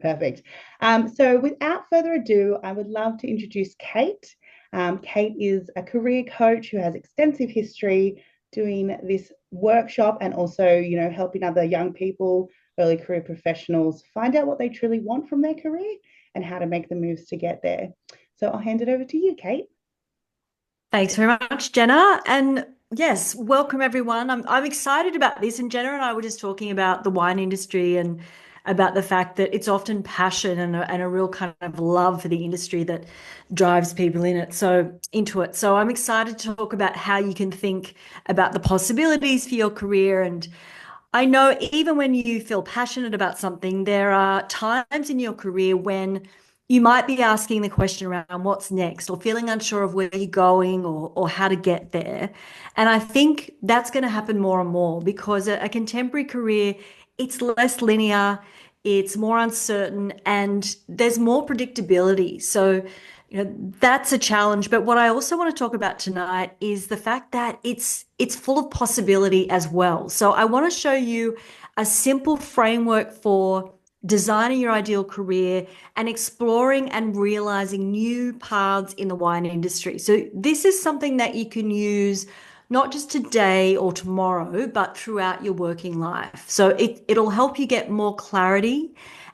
Perfect. So without further ado, I would love to introduce Kate. Kate is a career coach who has extensive history doing this workshop and also, helping other young people, early career professionals find out what they truly want from their career and how to make the moves to get there. So I'll hand it over to you, Kate. Thanks very much, Jenna. And yes, welcome everyone. I'm excited about this. And Jenna and I were just talking about the wine industry and about the fact that it's often passion and a real kind of love for the industry that drives people into it. So I'm excited to talk about how you can think about the possibilities for your career. And I know even when you feel passionate about something, there are times in your career when you might be asking the question around what's next or feeling unsure of where you're going or how to get there. And I think that's going to happen more and more because a contemporary career, it's less linear, it's more uncertain, and there's more predictability. So, that's a challenge. But what I also want to talk about tonight is the fact that it's full of possibility as well. So I want to show you a simple framework for designing your ideal career and exploring and realizing new paths in the wine industry. So this is something that you can use not just today or tomorrow, but throughout your working life. So it'll help you get more clarity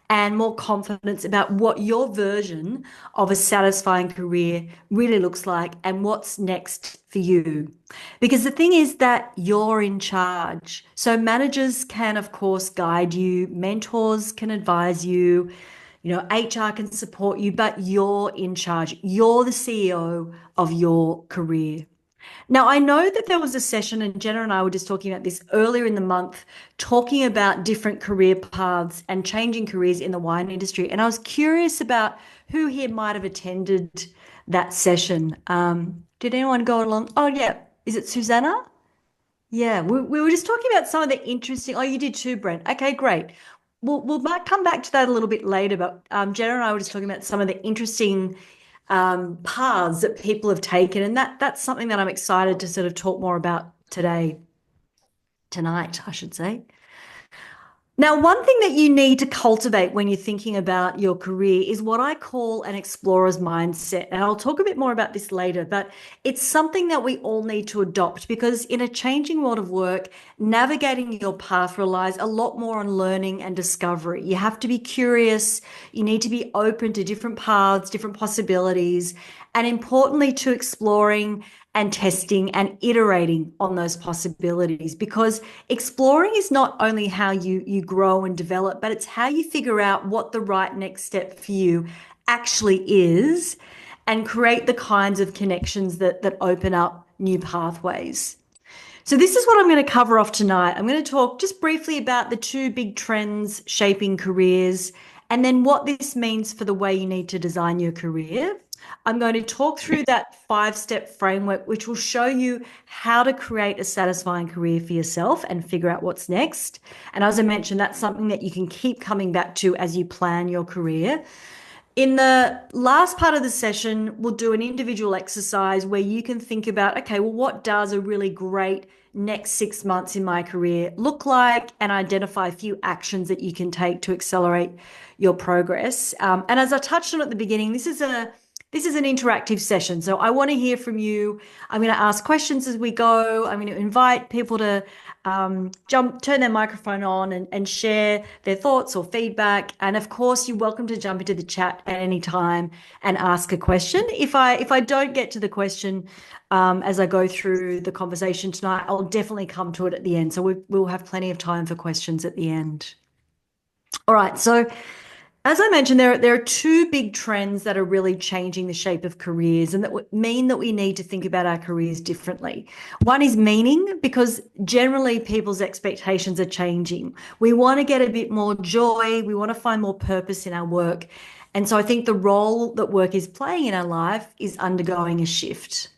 and more confidence about what your version of a satisfying career really looks like and what's next for you. Because the thing is that you're in charge. So managers can, of course, guide you, mentors can advise you, HR can support you, but you're in charge. You're the CEO of your career. Now, I know that there was a session, and Jenna and I were just talking about this earlier in the month, talking about different career paths and changing careers in the wine industry. And I was curious about who here might have attended that session. Did anyone go along? Oh, yeah. Is it Susanna? Yeah, we were just talking about some of the interesting. Oh, you did too, Brent. Okay, great. We might come back to that a little bit later, but Jenna and I were just talking about some of the interesting paths that people have taken, and that's something that I'm excited to sort of talk more about tonight, I should say. Now, one thing that you need to cultivate when you're thinking about your career is what I call an explorer's mindset. And I'll talk a bit more about this later, but it's something that we all need to adopt because in a changing world of work, navigating your path relies a lot more on learning and discovery. You have to be curious, you need to be open to different paths, different possibilities, and importantly, to exploring and testing and iterating on those possibilities because exploring is not only how you grow and develop, but it's how you figure out what the right next step for you actually is and create the kinds of connections that open up new pathways. So this is what I'm going to cover off tonight. I'm going to talk just briefly about the two big trends shaping careers and then what this means for the way you need to design your career. I'm going to talk through that five-step framework, which will show you how to create a satisfying career for yourself and figure out what's next. And as I mentioned, that's something that you can keep coming back to as you plan your career. In the last part of the session, we'll do an individual exercise where you can think about, okay, well, what does a really great next 6 months in my career look like and identify a few actions that you can take to accelerate your progress. And as I touched on at the beginning, this is an interactive session. So I want to hear from you. I'm going to ask questions as we go. I'm going to invite people to turn their microphone on and share their thoughts or feedback. And of course, you're welcome to jump into the chat at any time and ask a question. If I don't get to the question as I go through the conversation tonight, I'll definitely come to it at the end. So we'll have plenty of time for questions at the end. All right. So as I mentioned, there are two big trends that are really changing the shape of careers and that mean that we need to think about our careers differently. One is meaning, because generally people's expectations are changing. We want to get a bit more joy. We want to find more purpose in our work. And so I think the role that work is playing in our life is undergoing a shift.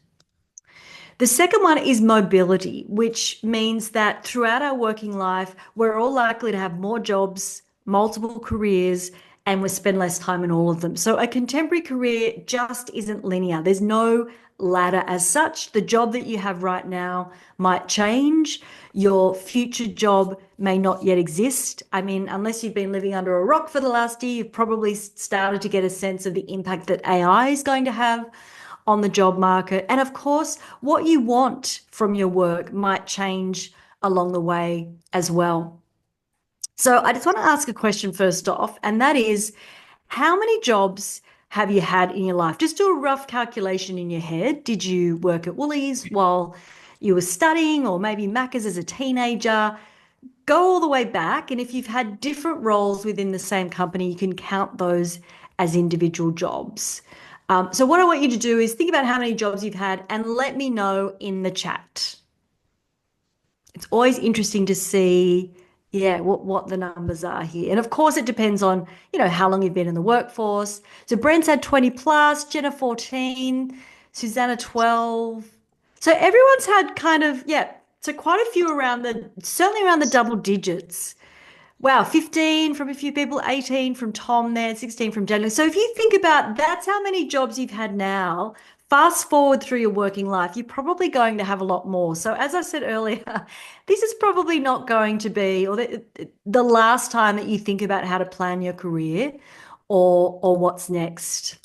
The second one is mobility, which means that throughout our working life, we're all likely to have more jobs, multiple careers, and we spend less time in all of them. So a contemporary career just isn't linear. There's no ladder as such. The job that you have right now might change. Your future job may not yet exist. I mean, unless you've been living under a rock for the last year, you've probably started to get a sense of the impact that AI is going to have on the job market. And of course, what you want from your work might change along the way as well. So I just want to ask a question first off, and that is, how many jobs have you had in your life? Just do a rough calculation in your head. Did you work at Woolies while you were studying, or maybe Macca's as a teenager? Go all the way back, and if you've had different roles within the same company, you can count those as individual jobs. So what I want you to do is think about how many jobs you've had and let me know in the chat. It's always interesting to see, yeah, what the numbers are here. And of course, it depends on, how long you've been in the workforce. So Brent's had 20 plus, Jenna 14, Susanna 12. So everyone's had kind of, yeah, so quite a few certainly around the double digits. Wow, 15 from a few people, 18 from Tom there, 16 from Daniel. So if you think about that's how many jobs you've had now, fast forward through your working life, you're probably going to have a lot more. So as I said earlier, this is probably not going to be or the last time that you think about how to plan your career or what's next.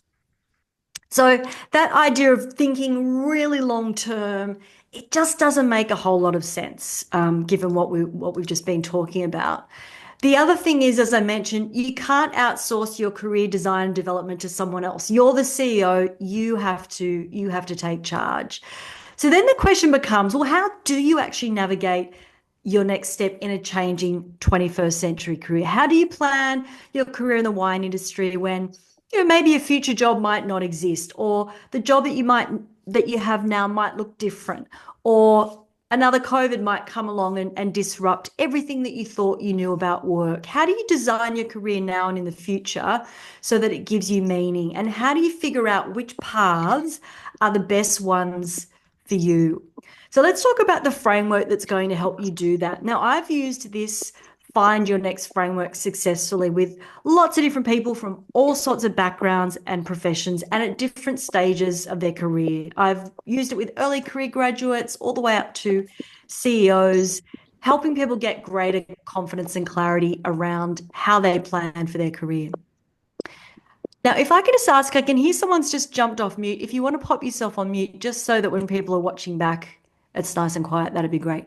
So that idea of thinking really long term, it just doesn't make a whole lot of sense, given what we've just been talking about. The other thing is, as I mentioned, you can't outsource your career design and development to someone else. You're the CEO. You have to take charge. So then the question becomes, well, how do you actually navigate your next step in a changing 21st century career? How do you plan your career in the wine industry when, maybe a future job might not exist, or the job that you have now might look different, or another COVID might come along and disrupt everything that you thought you knew about work? How do you design your career now and in the future so that it gives you meaning? And how do you figure out which paths are the best ones for you? So let's talk about the framework that's going to help you do that. Now, I've used this Find Your Next framework successfully with lots of different people from all sorts of backgrounds and professions and at different stages of their career. I've used it with early career graduates all the way up to CEOs, helping people get greater confidence and clarity around how they plan for their career. Now, if I could just ask, I can hear someone's just jumped off mute. If you want to pop yourself on mute, just so that when people are watching back, it's nice and quiet, that'd be great.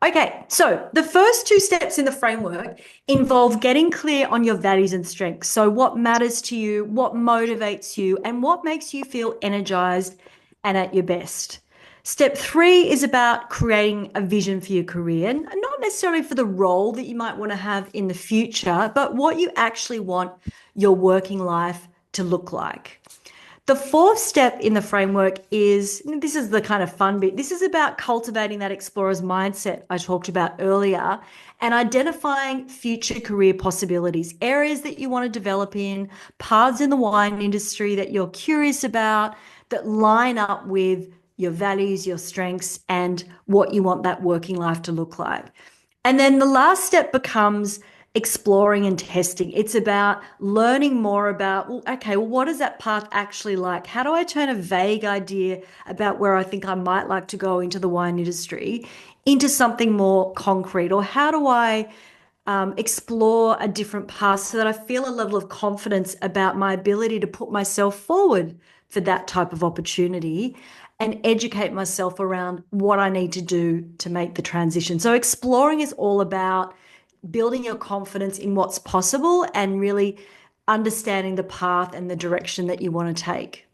Okay, so the first two steps in the framework involve getting clear on your values and strengths. So what matters to you, what motivates you, and what makes you feel energized and at your best. Step 3 is about creating a vision for your career, and not necessarily for the role that you might want to have in the future, but what you actually want your working life to look like. The 4th step in the framework is, this is the kind of fun bit, this is about cultivating that explorer's mindset I talked about earlier and identifying future career possibilities, areas that you want to develop in, paths in the wine industry that you're curious about, that line up with your values, your strengths, and what you want that working life to look like. And then the last step becomes exploring and testing. It's about learning more about, what is that path actually like? How do I turn a vague idea about where I think I might like to go into the wine industry into something more concrete? Or how do I explore a different path so that I feel a level of confidence about my ability to put myself forward for that type of opportunity and educate myself around what I need to do to make the transition. So exploring is all about building your confidence in what's possible and really understanding the path and the direction that you want to take.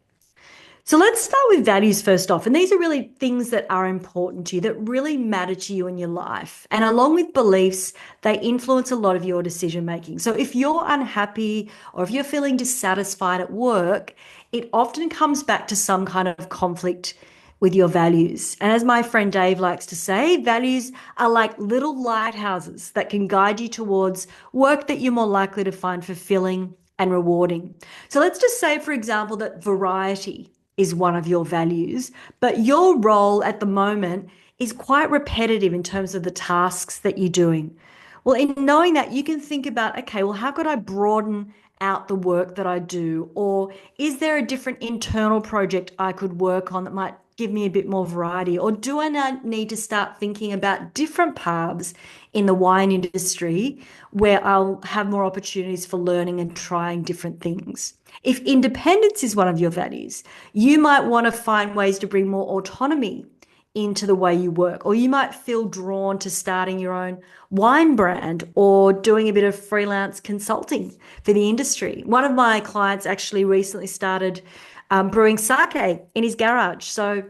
So let's start with values first off. And these are really things that are important to you, that really matter to you in your life. And along with beliefs, they influence a lot of your decision making. So if you're unhappy or if you're feeling dissatisfied at work, it often comes back to some kind of conflict with your values. And as my friend Dave likes to say, values are like little lighthouses that can guide you towards work that you're more likely to find fulfilling and rewarding. So let's just say, for example, that variety is one of your values, but your role at the moment is quite repetitive in terms of the tasks that you're doing. Well, in knowing that, you can think about, okay, well, how could I broaden out the work that I do? Or is there a different internal project I could work on that might give me a bit more variety? Or do I now need to start thinking about different paths in the wine industry where I'll have more opportunities for learning and trying different things? If independence is one of your values, you might want to find ways to bring more autonomy into the way you work, or you might feel drawn to starting your own wine brand or doing a bit of freelance consulting for the industry. One of my clients actually recently started brewing sake in his garage. So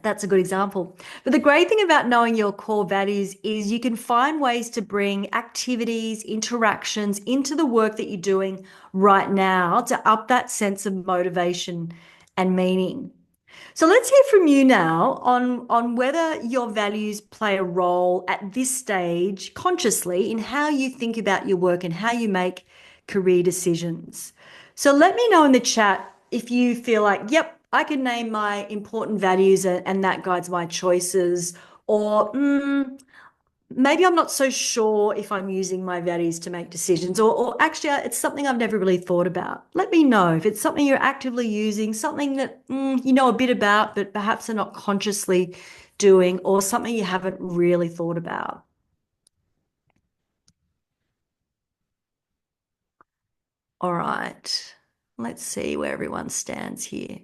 that's a good example. But the great thing about knowing your core values is you can find ways to bring activities, interactions into the work that you're doing right now to up that sense of motivation and meaning. So let's hear from you now on whether your values play a role at this stage consciously in how you think about your work and how you make career decisions. So let me know in the chat if you feel like, yep, I can name my important values and that guides my choices, or maybe I'm not so sure if I'm using my values to make decisions, or actually it's something I've never really thought about. Let me know if it's something you're actively using, something that you know a bit about, but perhaps are not consciously doing, or something you haven't really thought about. All right, let's see where everyone stands here.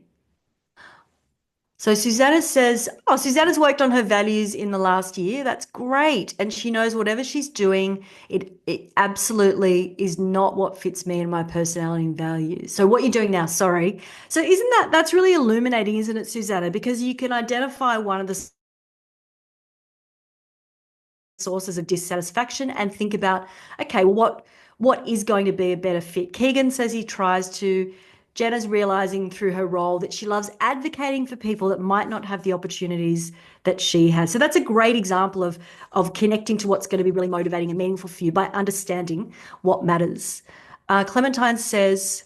So Susanna says, oh, Susanna's worked on her values in the last year. That's great. And she knows whatever she's doing, it absolutely is not what fits me and my personality and values. So what you're doing now, sorry. So that's really illuminating, isn't it, Susanna? Because you can identify one of the sources of dissatisfaction and think about, okay, well, what is going to be a better fit? Keegan says he tries to. Jenna's realizing through her role that she loves advocating for people that might not have the opportunities that she has. So that's a great example of connecting to what's going to be really motivating and meaningful for you by understanding what matters. Clementine says,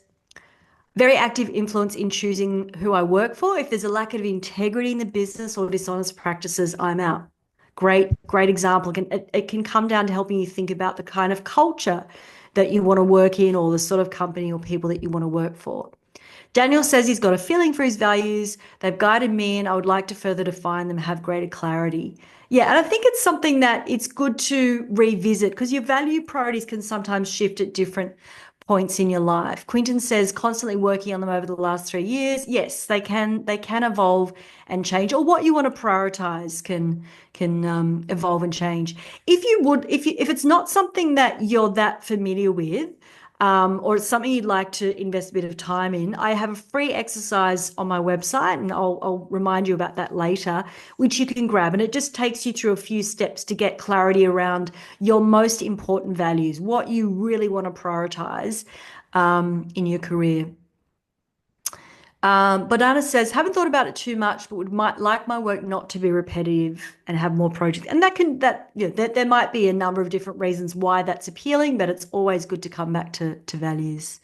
very active influence in choosing who I work for. If there's a lack of integrity in the business or dishonest practices, I'm out. Great example. It can come down to helping you think about the kind of culture that you want to work in, or the sort of company or people that you want to work for. Daniel says he's got a feeling for his values. They've guided me, and I would like to further define them, have greater clarity. Yeah, and I think it's something that it's good to revisit, because your value priorities can sometimes shift at different points in your life. Quinton says constantly working on them over the last 3 years. Yes, they can evolve and change, or what you want to prioritize can evolve and change. If it's not something that you're that familiar with, or it's something you'd like to invest a bit of time in, I have a free exercise on my website, and I'll remind you about that later, which you can grab. And it just takes you through a few steps to get clarity around your most important values, what you really want to prioritize in your career. Banana says, haven't thought about it too much, but might like my work not to be repetitive and have more projects. And there might be a number of different reasons why that's appealing, but it's always good to come back to values.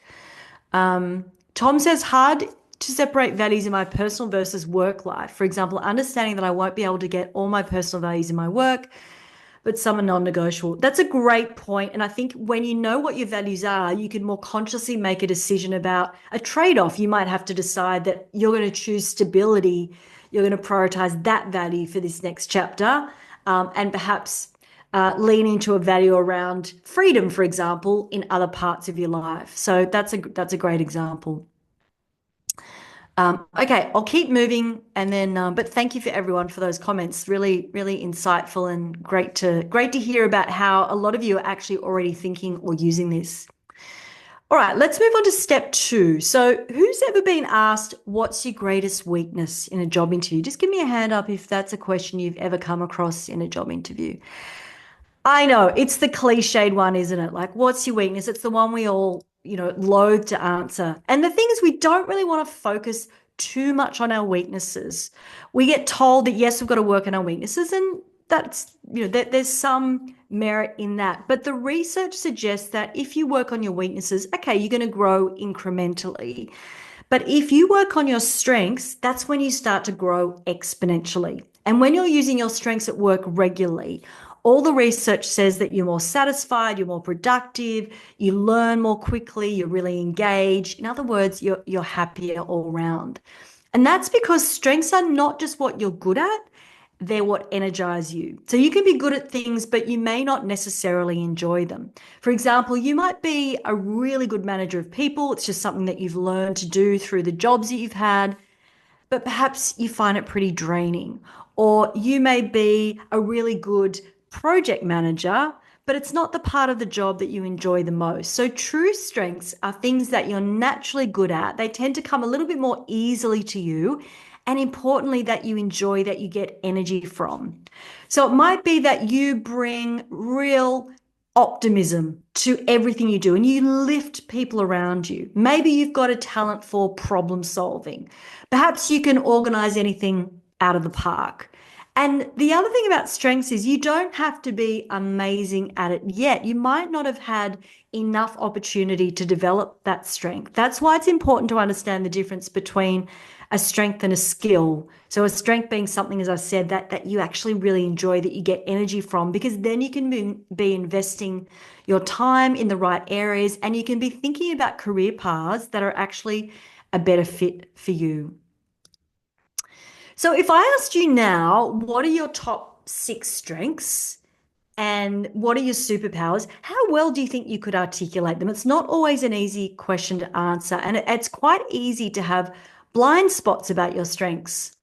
Tom says, hard to separate values in my personal versus work life. For example, understanding that I won't be able to get all my personal values in my work, but some are non-negotiable. That's a great point. And I think when you know what your values are, you can more consciously make a decision about a trade-off. You might have to decide that you're going to choose stability. You're going to prioritize that value for this next chapter, and perhaps lean into a value around freedom, for example, in other parts of your life. So that's a great example. Okay, I'll keep moving, and then but thank you for everyone for those comments. Really, really insightful, and great to hear about how a lot of you are actually already thinking or using this. All right, let's move on to step 2. So who's ever been asked, what's your greatest weakness in a job interview? Just give me a hand up if that's a question you've ever come across in a job interview. I know it's the cliched one, isn't it? Like, what's your weakness? It's the one we all, loathe to answer. And the thing is, we don't really want to focus too much on our weaknesses. We get told that, yes, we've got to work on our weaknesses, and that's, there's some merit in that. But the research suggests that if you work on your weaknesses, okay, you're going to grow incrementally. But if you work on your strengths, that's when you start to grow exponentially. And when you're using your strengths at work regularly, All the research says that you're more satisfied, you're more productive, you learn more quickly, you're really engaged. In other words, you're happier all round. And that's because strengths are not just what you're good at, they're what energize you. So you can be good at things, but you may not necessarily enjoy them. For example, you might be a really good manager of people. It's just something that you've learned to do through the jobs that you've had, but perhaps you find it pretty draining. Or you may be a really good project manager, but it's not the part of the job that you enjoy the most. So true strengths are things that you're naturally good at. They tend to come a little bit more easily to you. And importantly, that you enjoy, that you get energy from. So it might be that you bring real optimism to everything you do and you lift people around you. Maybe you've got a talent for problem solving. Perhaps you can organize anything out of the park. And the other thing about strengths is you don't have to be amazing at it yet. You might not have had enough opportunity to develop that strength. That's why it's important to understand the difference between a strength and a skill. So a strength being something, as I said, that you actually really enjoy, that you get energy from, because then you can be investing your time in the right areas and you can be thinking about career paths that are actually a better fit for you. So if I asked you now, what are your top 6 strengths and what are your superpowers? How well do you think you could articulate them? It's not always an easy question to answer, and it's quite easy to have blind spots about your strengths.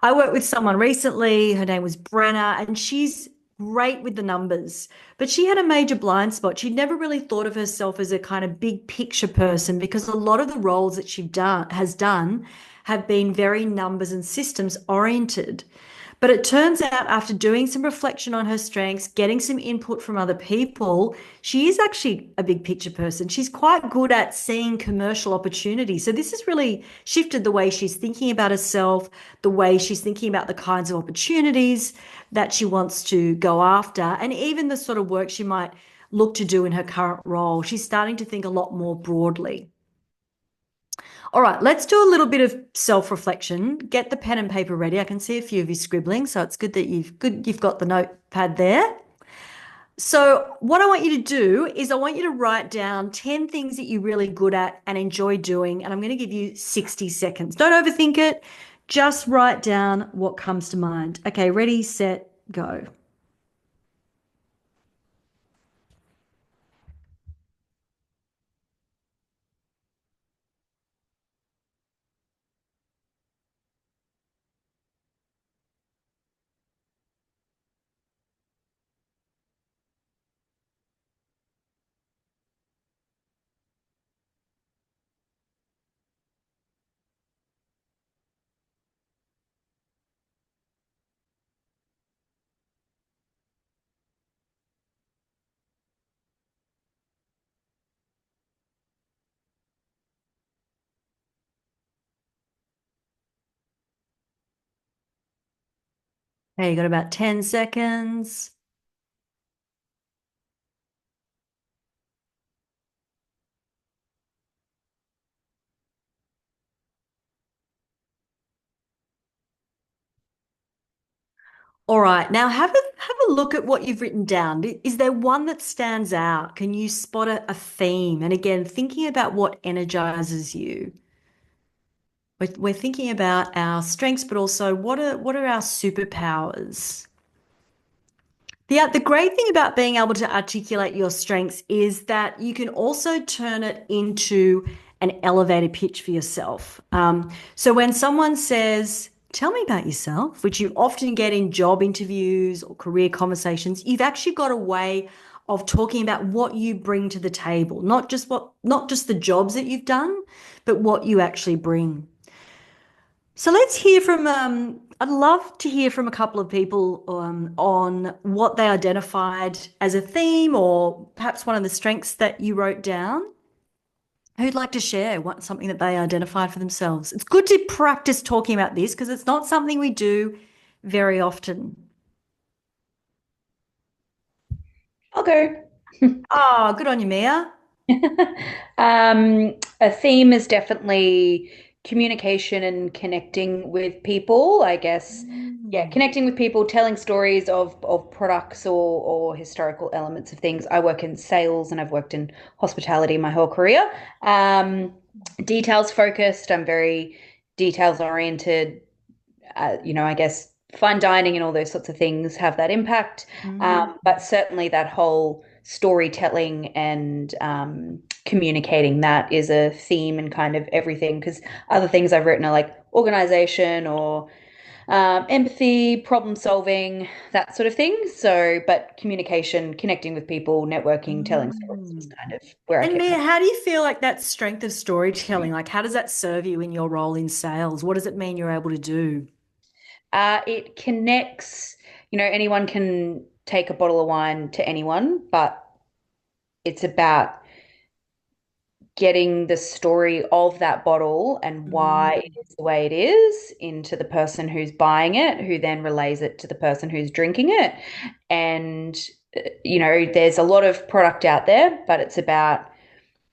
I worked with someone recently, her name was Brenna, and she's great with the numbers, but she had a major blind spot. She'd never really thought of herself as a kind of big picture person because a lot of the roles that has done have been very numbers and systems oriented. But it turns out after doing some reflection on her strengths, getting some input from other people, she is actually a big picture person. She's quite good at seeing commercial opportunities. So this has really shifted the way she's thinking about herself, the way she's thinking about the kinds of opportunities that she wants to go after, and even the sort of work she might look to do in her current role. She's starting to think a lot more broadly. All right, let's do a little bit of self-reflection. Get the pen and paper ready. I can see a few of you scribbling, so it's good that you've got the notepad there. So what I want you to do is I want you to write down 10 things that you're really good at and enjoy doing, and I'm going to give you 60 seconds. Don't overthink it. Just write down what comes to mind. Okay, ready, set, go. Okay, you got about 10 seconds. All right, now have a look at what you've written down. Is there one that stands out? Can you spot a theme? And again, thinking about what energizes you. We're thinking about our strengths, but also what are our superpowers? The great thing about being able to articulate your strengths is that you can also turn it into an elevator pitch for yourself. So when someone says, "Tell me about yourself," which you often get in job interviews or career conversations, you've actually got a way of talking about what you bring to the table, not just the jobs that you've done, but what you actually bring. So let's hear from, I'd love to hear from a couple of people on what they identified as a theme or perhaps one of the strengths that you wrote down. Who'd like to share something that they identified for themselves? It's good to practice talking about this because it's not something we do very often. I'll go. Oh, good on you, Mia. A theme is definitely communication and connecting with people, I guess. Yeah, connecting with people, telling stories of products or historical elements of things. I work in sales and I've worked in hospitality my whole career. Details focused. I'm very details oriented. I guess fine dining and all those sorts of things have that impact. But certainly that whole storytelling and communicating, that is a theme in kind of everything. Because other things I've written are like organization or empathy, problem solving, that sort of thing. So, but communication, connecting with people, networking, telling stories is kind of where I And kept Mia, my. how do you feel like that strength of storytelling, like how does that serve you in your role in sales? What does it mean you're able to do? It connects, anyone can take a bottle of wine to anyone, but it's about getting the story of that bottle and why it is the way it is into the person who's buying it, who then relays it to the person who's drinking it. And, there's a lot of product out there, but it's about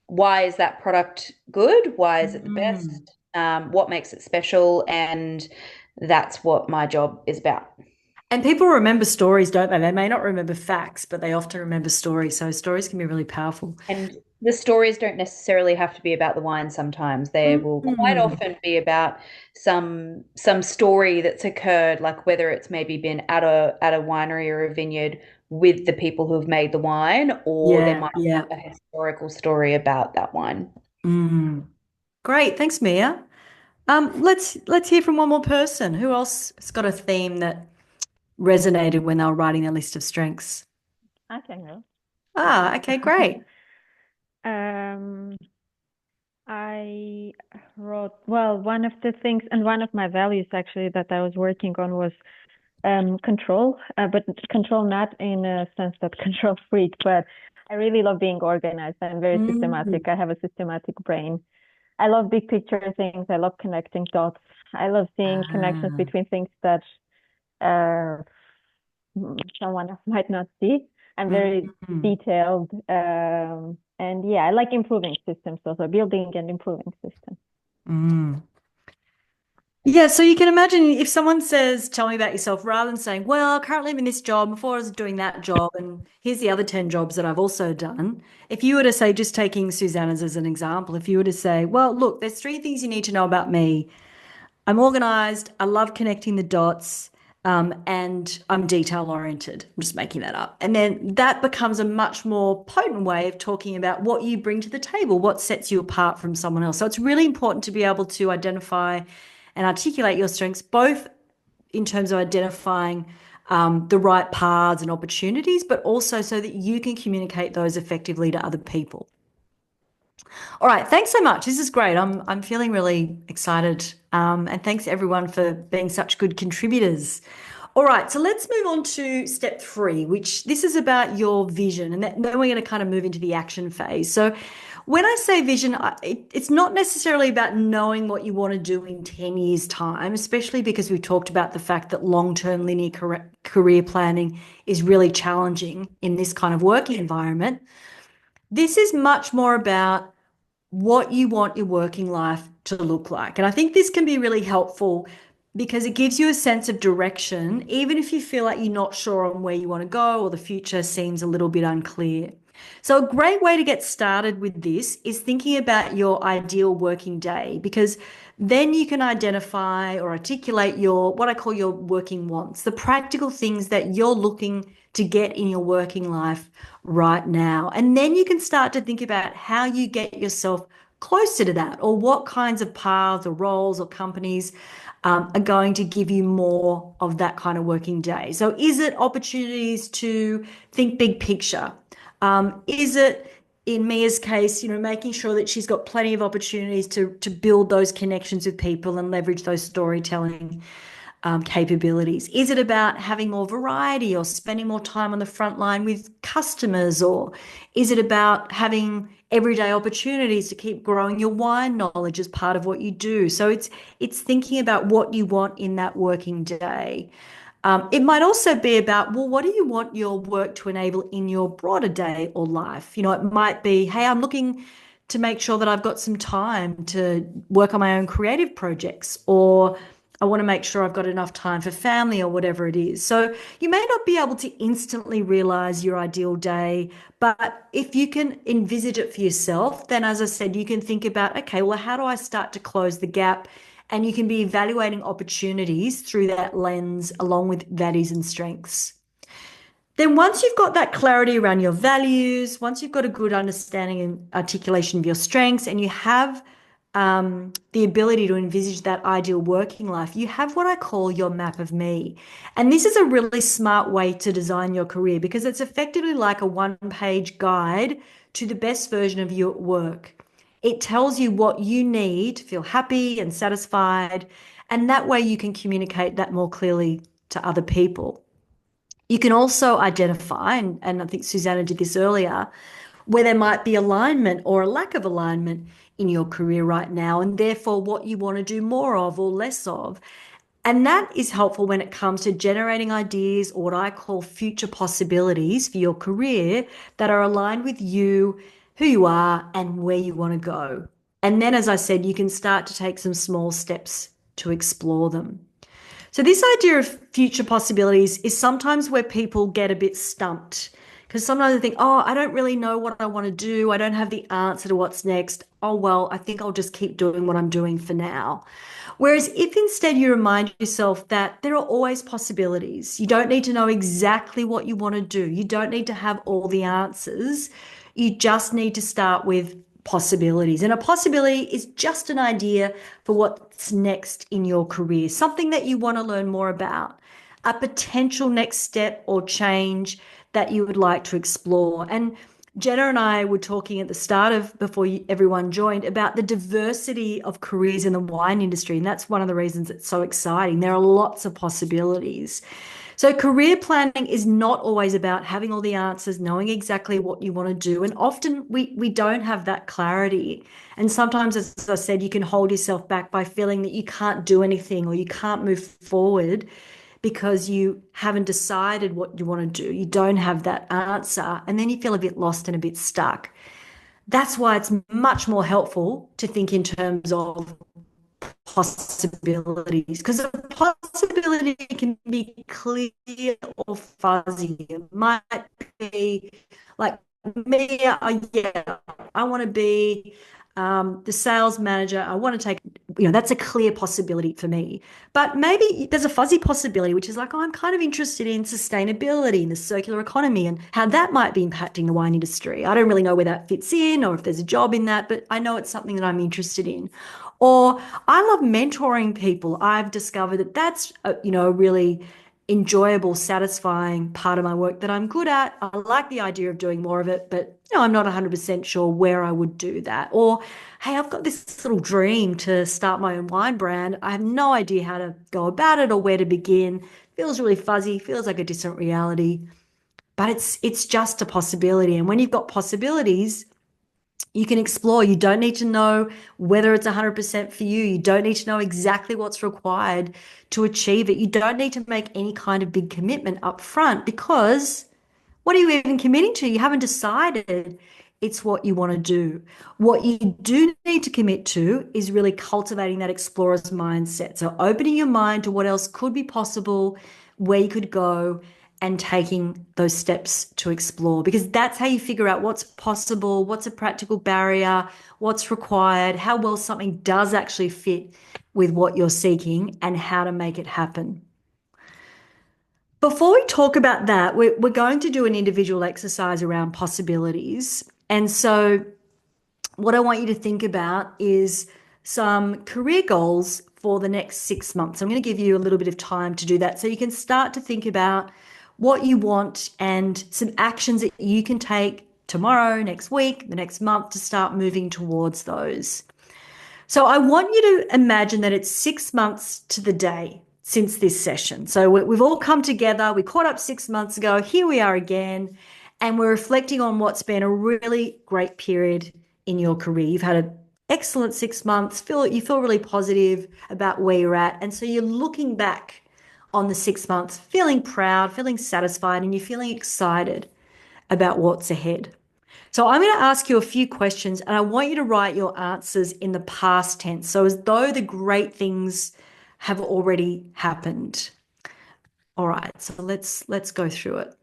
why is that product good? Why is it the Mm. best? What makes it special? And that's what my job is about. And people remember stories, don't they? They may not remember facts, but they often remember stories. So stories can be really powerful. And the stories don't necessarily have to be about the wine sometimes. They will quite Mm. often be about some story that's occurred, like whether it's maybe been at a winery or a vineyard with the people who have made the wine, or there Yeah, might yeah. be a historical story about that wine. Mm. Great. Thanks, Mia. Let's hear from one more person. Who else has got a theme that resonated when they were writing their list of strengths? I can go. Ah, okay, great. Um, I wrote, well, one of the things and one of my values actually that I was working on was control, but control not in a sense that control freak, but I really love being organized. I'm very Mm. systematic. I have a systematic brain. I love big picture things. I love connecting dots. I love seeing connections Ah. between things that uh, someone else might not see. I'm very Mm. detailed. And yeah, I like improving systems also, building and improving systems. Mm. Yeah, so you can imagine if someone says, tell me about yourself, rather than saying, well, currently I'm in this job, before I was doing that job, and here's the other 10 jobs that I've also done. If you were to say, just taking Susanna's as an example, if you were to say, well, look, there's three things you need to know about me. I'm organized, I love connecting the dots, and I'm detail oriented. I'm just making that up. And then that becomes a much more potent way of talking about what you bring to the table, what sets you apart from someone else. So it's really important to be able to identify and articulate your strengths, both in terms of identifying the right paths and opportunities, but also so that you can communicate those effectively to other people. All right, thanks so much. This is great. I'm feeling really excited. And thanks everyone for being such good contributors. All right, so let's move on to step 3, which this is about your vision, and then we're going to kind of move into the action phase. So when I say vision, it's not necessarily about knowing what you want to do in 10 years' time, especially because we've talked about the fact that long-term linear career planning is really challenging in this kind of working environment. This is much more about what you want your working life to look like. And I think this can be really helpful because it gives you a sense of direction, even if you feel like you're not sure on where you want to go or the future seems a little bit unclear. So, a great way to get started with this is thinking about your ideal working day, because then you can identify or articulate your what I call your working wants, the practical things that you're looking to get in your working life right now. And then you can start to think about how you get yourself closer to that, or what kinds of paths or roles or companies are going to give you more of that kind of working day. So is it opportunities to think big picture? Is it, in Mia's case, making sure that she's got plenty of opportunities to build those connections with people and leverage those storytelling capabilities? Is it about having more variety or spending more time on the front line with customers? Or is it about having everyday opportunities to keep growing your wine knowledge as part of what you do? So it's thinking about what you want in that working day. It might also be about, well, what do you want your work to enable in your broader day or life? It might be, hey, I'm looking to make sure that I've got some time to work on my own creative projects, or I want to make sure I've got enough time for family or whatever it is. So you may not be able to instantly realize your ideal day, but if you can envisage it for yourself, then as I said, you can think about, okay, well, how do I start to close the gap? And you can be evaluating opportunities through that lens along with values and strengths. Then once you've got that clarity around your values, once you've got a good understanding and articulation of your strengths, and you have the ability to envisage that ideal working life, you have what I call your map of me. And this is a really smart way to design your career because it's effectively like a one-page guide to the best version of your work. It tells you what you need to feel happy and satisfied, and that way you can communicate that more clearly to other people. You can also identify, and I think Susanna did this earlier, where there might be alignment or a lack of alignment in your career right now, and therefore what you want to do more of or less of. And that is helpful when it comes to generating ideas, or what I call future possibilities for your career that are aligned with you, who you are, and where you want to go. And then, as I said, you can start to take some small steps to explore them. So this idea of future possibilities is sometimes where people get a bit stumped, because sometimes they think, oh, I don't really know what I want to do. I don't have the answer to what's next. Oh, well, I think I'll just keep doing what I'm doing for now. Whereas if instead you remind yourself that there are always possibilities, you don't need to know exactly what you want to do. You don't need to have all the answers. You just need to start with possibilities. And a possibility is just an idea for what's next in your career, something that you want to learn more about, a potential next step or change that you would like to explore. And Jenna and I were talking at the start of, before everyone joined, about the diversity of careers in the wine industry. And that's one of the reasons it's so exciting. There are lots of possibilities. So career planning is not always about having all the answers, knowing exactly what you want to do. And often we don't have that clarity. And sometimes, as I said, you can hold yourself back by feeling that you can't do anything or you can't move forward because you haven't decided what you want to do. You don't have that answer. And then you feel a bit lost and a bit stuck. That's why it's much more helpful to think in terms of possibilities, because a possibility can be clear or fuzzy. It might be like me, yeah, I want to be the sales manager. I want to take, that's a clear possibility for me. But maybe there's a fuzzy possibility, which is like, oh, I'm kind of interested in sustainability and the circular economy and how that might be impacting the wine industry. I don't really know where that fits in or if there's a job in that, but I know it's something that I'm interested in. Or I love mentoring people. I've discovered that that's a really enjoyable, satisfying part of my work that I'm good at. I like the idea of doing more of it, but I'm not 100% sure where I would do that. Or, hey, I've got this little dream to start my own wine brand. I have no idea how to go about it or where to begin. Feels really fuzzy, feels like a distant reality, but it's just a possibility. And when you've got possibilities, you can explore. You don't need to know whether it's 100% for you. You don't need to know exactly what's required to achieve it. You don't need to make any kind of big commitment up front, because what are you even committing to? You haven't decided. It's what you want to do. What you do need to commit to is really cultivating that explorer's mindset. So opening your mind to what else could be possible, where you could go, and taking those steps to explore, because that's how you figure out what's possible, what's a practical barrier, what's required, how well something does actually fit with what you're seeking, and how to make it happen. Before we talk about that, we're going to do an individual exercise around possibilities. And so what I want you to think about is some career goals for the next 6 months. I'm going to give you a little bit of time to do that so you can start to think about what you want and some actions that you can take tomorrow, next week, the next month to start moving towards those. So I want you to imagine that it's 6 months to the day since this session. So we've all come together. We caught up 6 months ago. Here we are again, and we're reflecting on what's been a really great period in your career. You've had an excellent 6 months. You feel really positive about where you're at. And so you're looking back on the 6 months, feeling proud, feeling satisfied, and you're feeling excited about what's ahead. So I'm going to ask you a few questions and I want you to write your answers in the past tense. So as though the great things have already happened. All right, so let's go through it.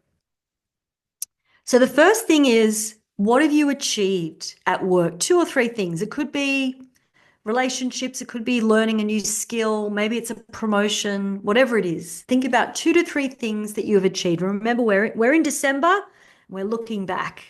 So the first thing is, what have you achieved at work? 2 or 3 things. It could be relationships, it could be learning a new skill, maybe it's a promotion, whatever it is. Think about 2 to 3 things that you have achieved. Remember, we're in December, we're looking back.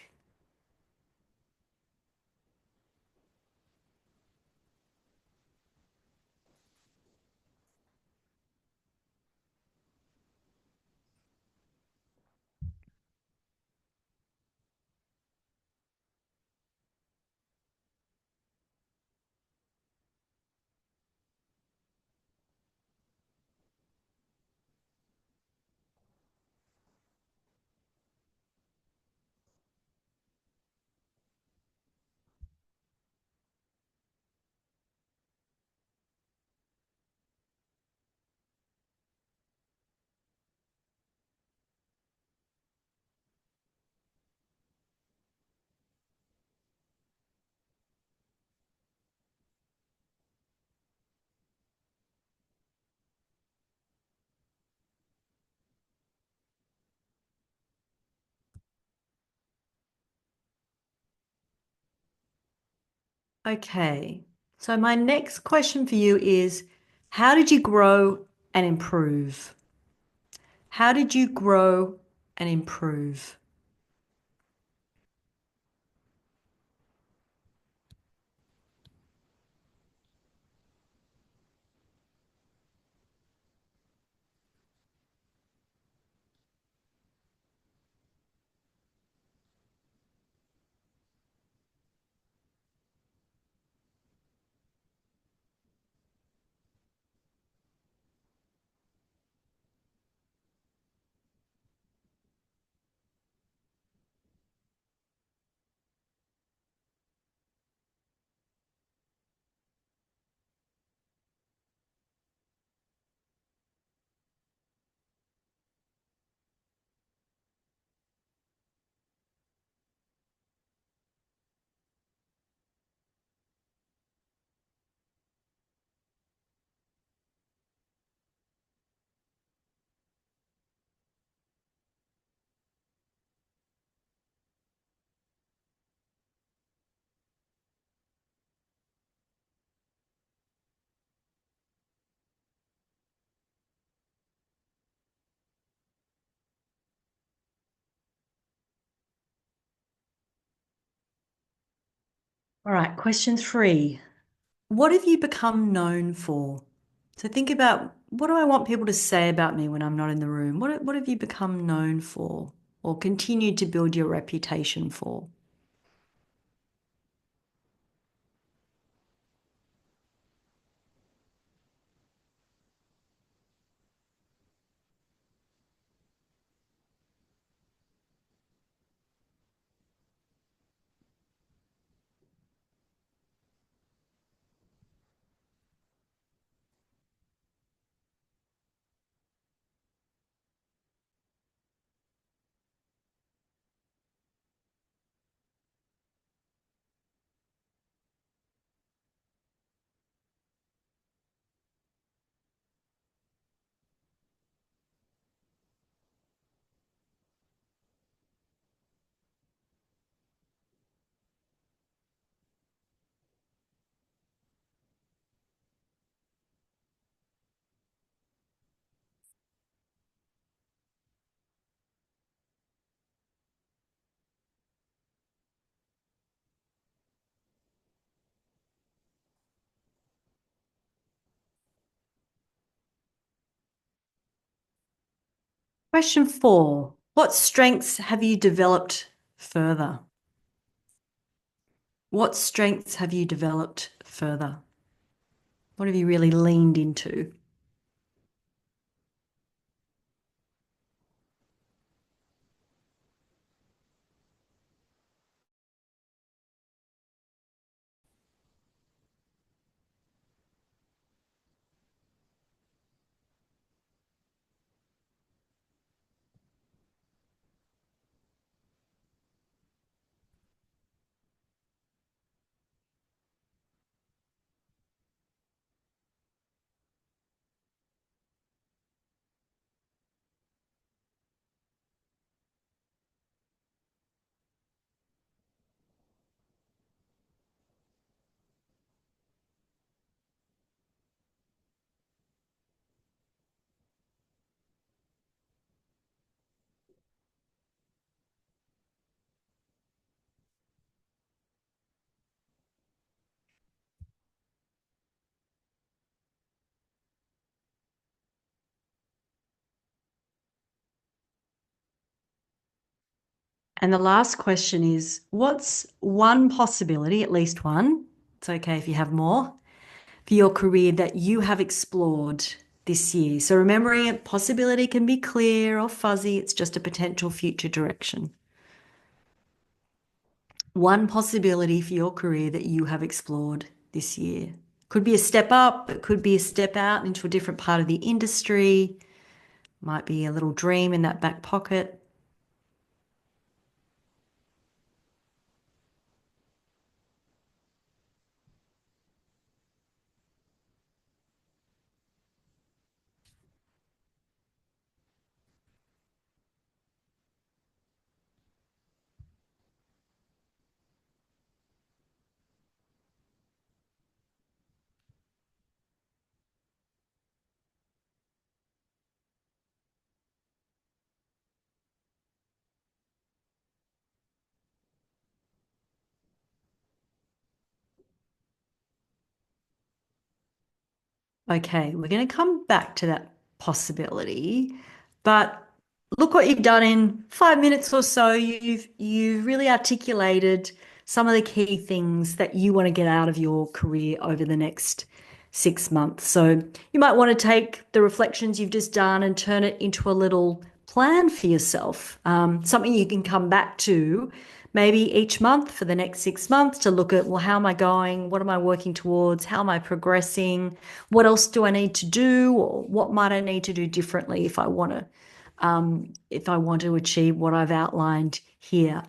Okay, so my next question for you is, how did you grow and improve? How did you grow and improve? All right, question 3. What have you become known for? So think about, what do I want people to say about me when I'm not in the room? What have you become known for or continued to build your reputation for? Question 4. What strengths have you developed further? What strengths have you developed further? What have you really leaned into? And the last question is, what's one possibility, at least one, it's okay if you have more, for your career that you have explored this year? So remembering a possibility can be clear or fuzzy, it's just a potential future direction. One possibility for your career that you have explored this year. Could be a step up, it could be a step out into a different part of the industry, might be a little dream in that back pocket. Okay, we're going to come back to that possibility, but look what you've done in 5 minutes or so. You've really articulated some of the key things that you want to get out of your career over the next 6 months. So you might want to take the reflections you've just done and turn it into a little plan for yourself, something you can come back to maybe each month for the next 6 months to look at, well, how am I going? What am I working towards? How am I progressing? What else do I need to do? Or what might I need to do differently if I want to achieve what I've outlined here?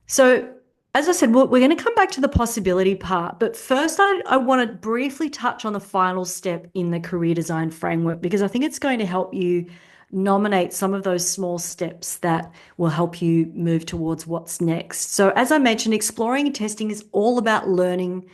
So, as I said, we're going to come back to the possibility part, but first I want to briefly touch on the final step in the career design framework, because I think it's going to help you nominate some of those small steps that will help you move towards what's next. So, as I mentioned, exploring and testing is all about learning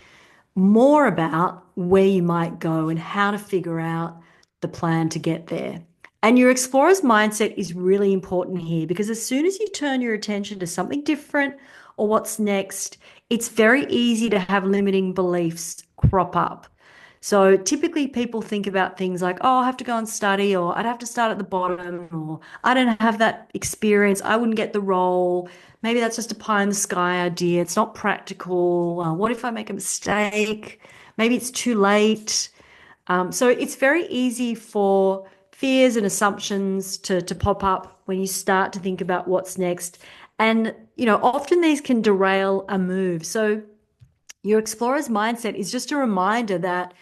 more about where you might go and how to figure out the plan to get there. And your explorer's mindset is really important here, because as soon as you turn your attention to something different or what's next, it's very easy to have limiting beliefs crop up. So typically people think about things like, oh, I have to go and study, or I'd have to start at the bottom, or I don't have that experience, I wouldn't get the role. Maybe that's just a pie in the sky idea. It's not practical. What if I make a mistake? Maybe it's too late. So it's very easy for fears and assumptions to pop up when you start to think about what's next. And, often these can derail a move. So your explorer's mindset is just a reminder that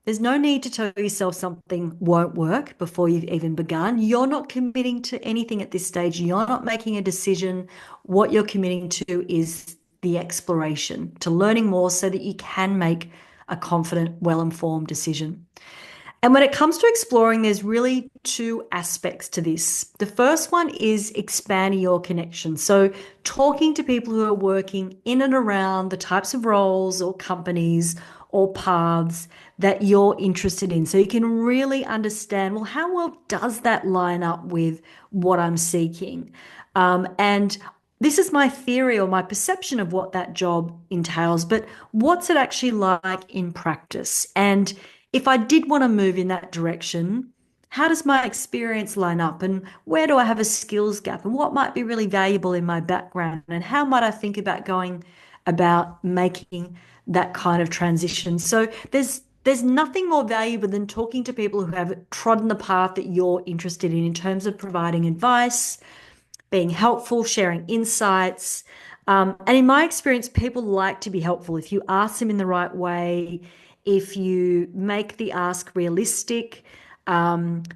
there's no need to tell yourself something won't work before you've even begun. You're not committing to anything at this stage. You're not making a decision. What you're committing to is the exploration, to learning more so that you can make a confident, well-informed decision. And when it comes to exploring, there's really two aspects to this. The first one is expanding your connections. So talking to people who are working in and around the types of roles or companies or paths that you're interested in. So you can really understand, well, how well does that line up with what I'm seeking? And this is my theory or my perception of what that job entails, but what's it actually like in practice? And if I did want to move in that direction, how does my experience line up, and where do I have a skills gap, and what might be really valuable in my background, and how might I think about going about making that kind of transition? So there's nothing more valuable than talking to people who have trodden the path that you're interested in terms of providing advice, being helpful, sharing insights. And in my experience, people like to be helpful. If you ask them in the right way, if you make the ask realistic,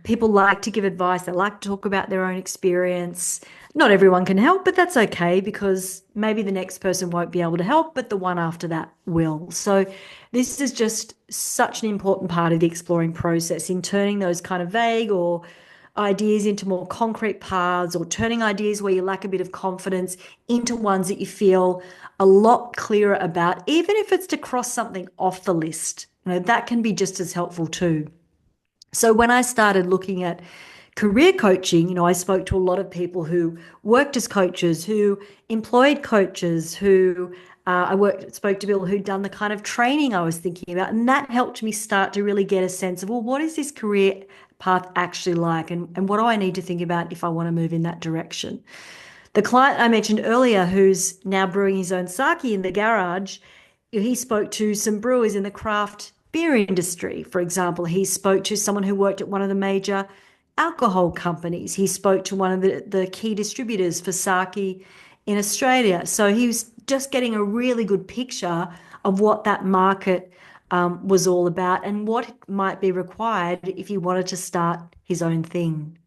people like to give advice. They like to talk about their own experience. Not everyone can help, but that's okay, because maybe the next person won't be able to help, but the one after that will. So this is just such an important part of the exploring process, in turning those kind of vague or ideas into more concrete paths, or turning ideas where you lack a bit of confidence into ones that you feel a lot clearer about, even if it's to cross something off the list. That can be just as helpful too. So when I started looking at career coaching, I spoke to a lot of people who worked as coaches, who employed coaches, who spoke to people who'd done the kind of training I was thinking about. And that helped me start to really get a sense of, well, what is this career path actually like? And what do I need to think about if I want to move in that direction? The client I mentioned earlier, who's now brewing his own sake in the garage, he spoke to some brewers in the craft beer industry, for example. He spoke to someone who worked at one of the major alcohol companies. He spoke to one of the key distributors for sake in Australia. So he was just getting a really good picture of what that market was all about and what might be required if he wanted to start his own thing.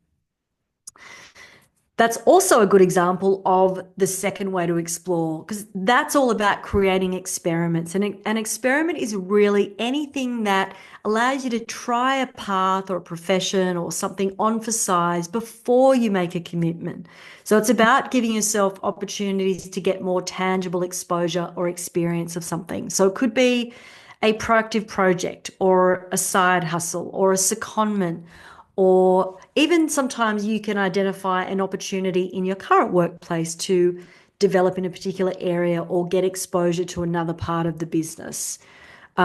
That's also a good example of the second way to explore, because that's all about creating experiments. And an experiment is really anything that allows you to try a path or a profession or something on for size before you make a commitment. So it's about giving yourself opportunities to get more tangible exposure or experience of something. So it could be a proactive project or a side hustle or a secondment, or even sometimes you can identify an opportunity in your current workplace to develop in a particular area or get exposure to another part of the business.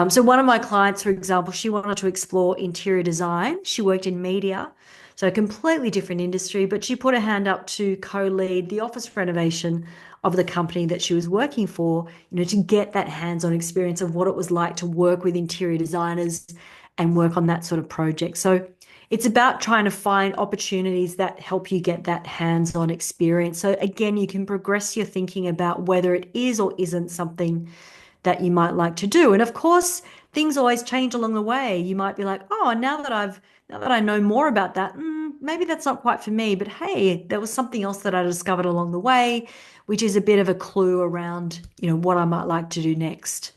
So one of my clients, for example, she wanted to explore interior design. She worked in media, so a completely different industry, but she put her hand up to co-lead the office renovation of the company that she was working for, to get that hands-on experience of what it was like to work with interior designers and work on that sort of project. So it's about trying to find opportunities that help you get that hands-on experience. So again, you can progress your thinking about whether it is or isn't something that you might like to do. And of course, things always change along the way. You might be like, oh, now that I know more about that, maybe that's not quite for me. But hey, there was something else that I discovered along the way, which is a bit of a clue around, what I might like to do next.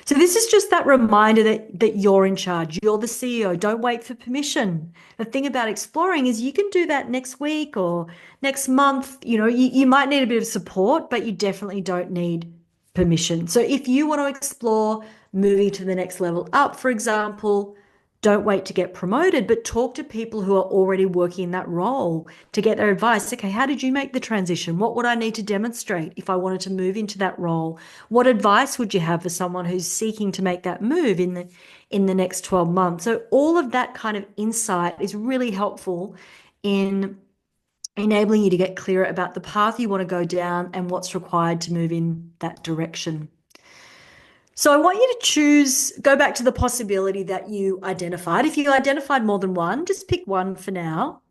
So this is just that reminder that you're in charge. You're the CEO. Don't wait for permission. The thing about exploring is you can do that next week or next month. You might need a bit of support, but you definitely don't need permission. So if you want to explore moving to the next level up, for example, don't wait to get promoted, but talk to people who are already working in that role to get their advice. Okay, how did you make the transition? What would I need to demonstrate if I wanted to move into that role? What advice would you have for someone who's seeking to make that move in the next 12 months? So all of that kind of insight is really helpful in enabling you to get clearer about the path you want to go down and what's required to move in that direction. So I want you to go back to the possibility that you identified. If you identified more than one, just pick one for now.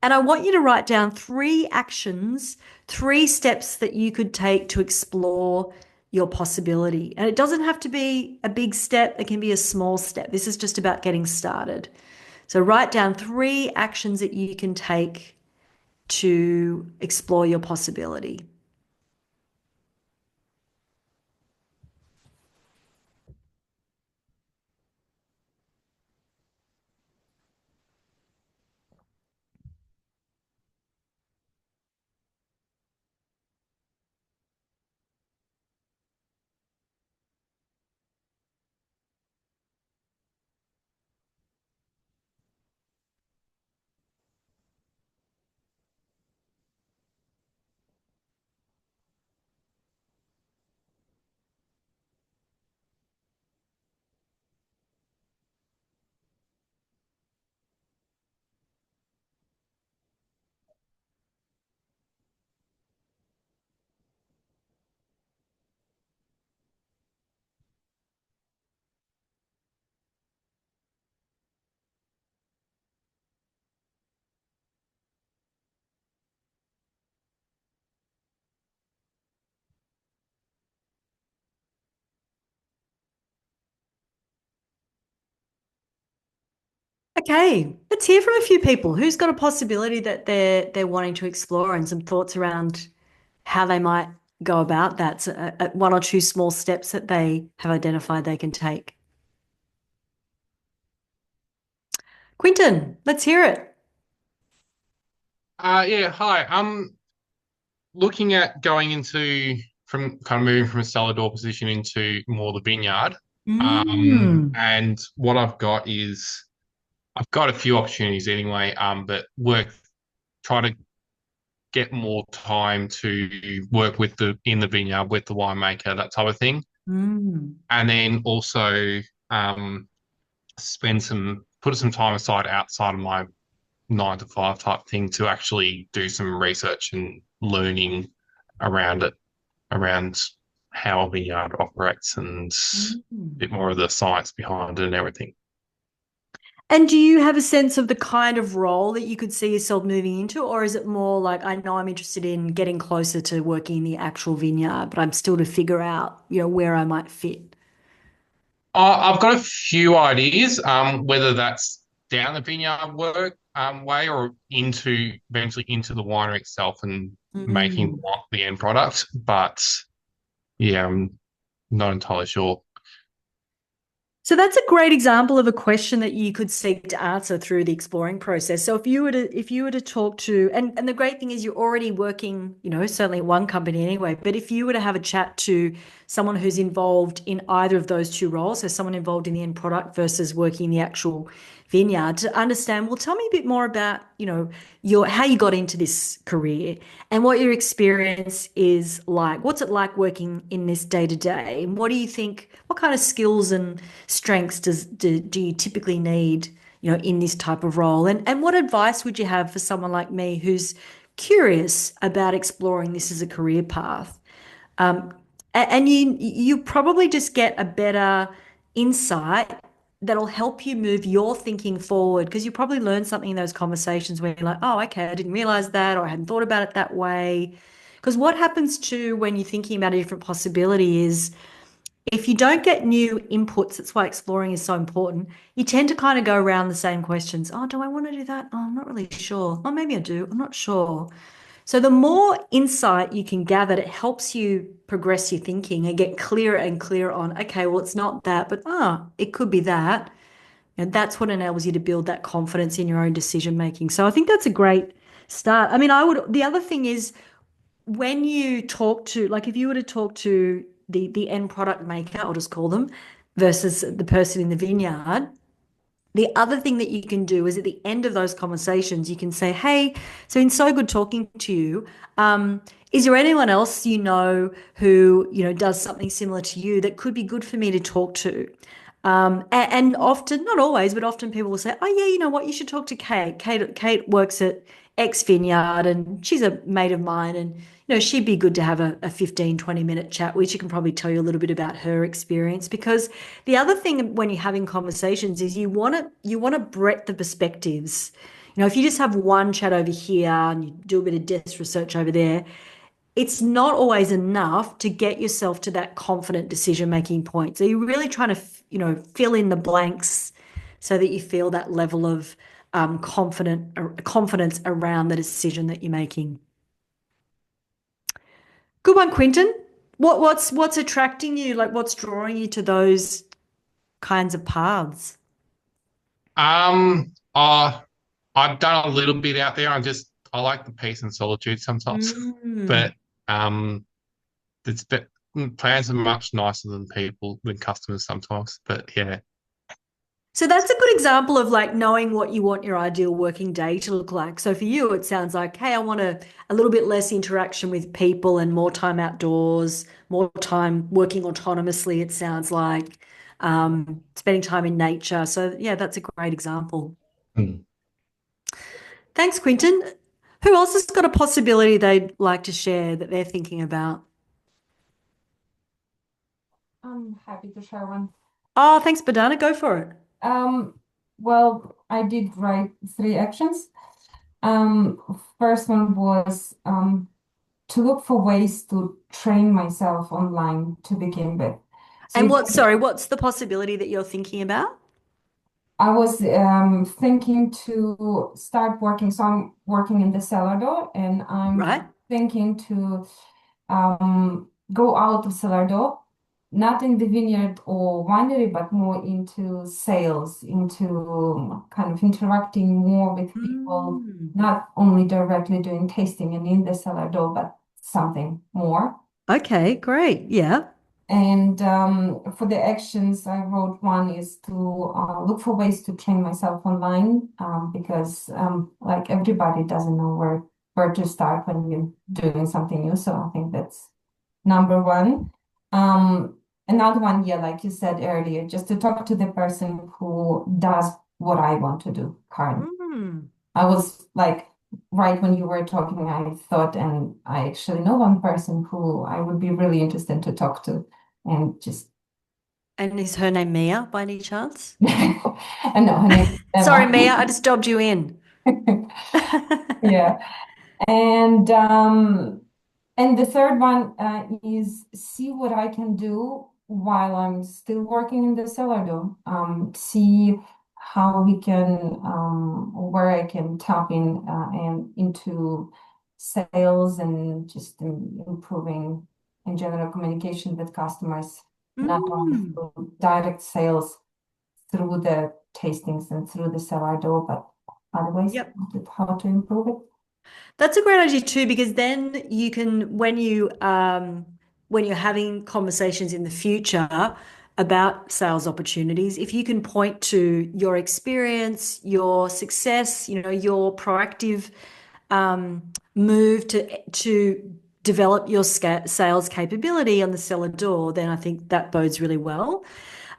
And I want you to write down 3 actions, 3 steps that you could take to explore your possibility. And it doesn't have to be a big step. It can be a small step. This is just about getting started. So write down 3 actions that you can take to explore your possibility. Okay, let's hear from a few people. Who's got a possibility that they're wanting to explore and some thoughts around how they might go about that? So, 1 or 2 small steps that they have identified they can take. Quinton, let's hear it. Yeah, hi. I'm looking at going from kind of moving from a cellar door position into more the vineyard. And what I've got a few opportunities anyway, but try to get more time to work in the vineyard with the winemaker, that type of thing. And then also put some time aside outside of my 9 to 5 type thing to actually do some research and learning around it, around how a vineyard operates and a bit more of the science behind it and everything. And do you have a sense of the kind of role that you could see yourself moving into, or is it more like, I know I'm interested in getting closer to working in the actual vineyard, but I'm still to figure out, where I might fit? I've got a few ideas, whether that's down the vineyard work way or eventually into the winery itself and making Mm. the end product. But yeah, I'm not entirely sure. So that's a great example of a question that you could seek to answer through the exploring process. So if you were to talk to, and the great thing is you're already working, certainly at one company anyway, but if you were to have a chat to someone who's involved in either of those two roles, so someone involved in the end product versus working in the actual vineyard, to understand, well, tell me a bit more about, your how you got into this career and what your experience is like. What's it like working in this day to day? And what do you think, what kind of skills and strengths do you typically need, in this type of role? And what advice would you have for someone like me who's curious about exploring this as a career path? Um, and you probably just get a better insight that'll help you move your thinking forward, because you probably learn something in those conversations where you're like, oh, okay, I didn't realize that, or I hadn't thought about it that way. Because what happens too when you're thinking about a different possibility is, if you don't get new inputs, that's why exploring is so important. You tend to kind of go around the same questions. Oh, do I want to do that? Oh, I'm not really sure. Oh, maybe I do. I'm not sure. So the more insight you can gather, it helps you progress your thinking and get clearer and clearer on, okay, well, it's not that, but it could be that. And that's what enables you to build that confidence in your own decision making. So I think that's a great start. I mean, the other thing is, when you talk to, like, if you were to talk to the end product maker, I'll just call them, versus the person in the vineyard, the other thing that you can do is at the end of those conversations, you can say, hey, so it's so good talking to you. Is there anyone else who, does something similar to you that could be good for me to talk to? And often, not always, but often people will say, oh, yeah, you know what, you should talk to Kate. Kate works at X Vineyard and she's a mate of mine. And, she'd be good to have a 15, 20-minute chat with. She can probably tell you a little bit about her experience. Because the other thing when you're having conversations is you want to breadth the perspectives. If you just have one chat over here and you do a bit of desk research over there, it's not always enough to get yourself to that confident decision-making point. So you're really trying to, fill in the blanks so that you feel that level of confidence around the decision that you're making. Good one, Quinton. What's attracting you? Like, what's drawing you to those kinds of paths? Um, uh, I've done a little bit out there. I like the peace and solitude sometimes, but um, it's bit, plans are much nicer than customers sometimes. But yeah. So that's a good example of like knowing what you want your ideal working day to look like. So for you, it sounds like, hey, I want a little bit less interaction with people and more time outdoors, more time working autonomously, it sounds like, spending time in nature. So yeah, that's a great example. Mm. Thanks, Quinton. Who else has got a possibility they'd like to share that they're thinking about? I'm happy to share one. Oh, thanks, Badana. Go for it. Well, I did write 3 actions. First one was to look for ways to train myself online to begin with. So And what's the possibility that you're thinking about? I was thinking to start working. So I'm working in the cellar door, and I'm Right. thinking to go out of cellar door, not in the vineyard or winery, but more into sales, into kind of interacting more with people, not only directly doing tasting and in the cellar door, but something more. Okay, great. Yeah. And for the actions, I wrote one is to look for ways to train myself online because like everybody doesn't know where to start when you're doing something new. So I think that's number one. Another one, yeah, like you said earlier, just to talk to the person who does what I want to do currently. I was like right when you were talking, I thought, and I actually know one person who I would be really interested to talk to, and just And is her name Mia by any chance? I know her name is Sorry, Emma. Mia, I just dobbed you in. Yeah. And the third one is see what I can do while I'm still working in the sourdough. See how we can where I can tap in and into sales and just improving in general communication with customers, not only Mm. through direct sales through the tastings and through the sourdough, but otherwise Yep. how to improve it. That's a great idea too, because then you can, when you're having conversations in the future about sales opportunities, if you can point to your experience, your success, your proactive move to develop your sales capability on the cellar door, then I think that bodes really well.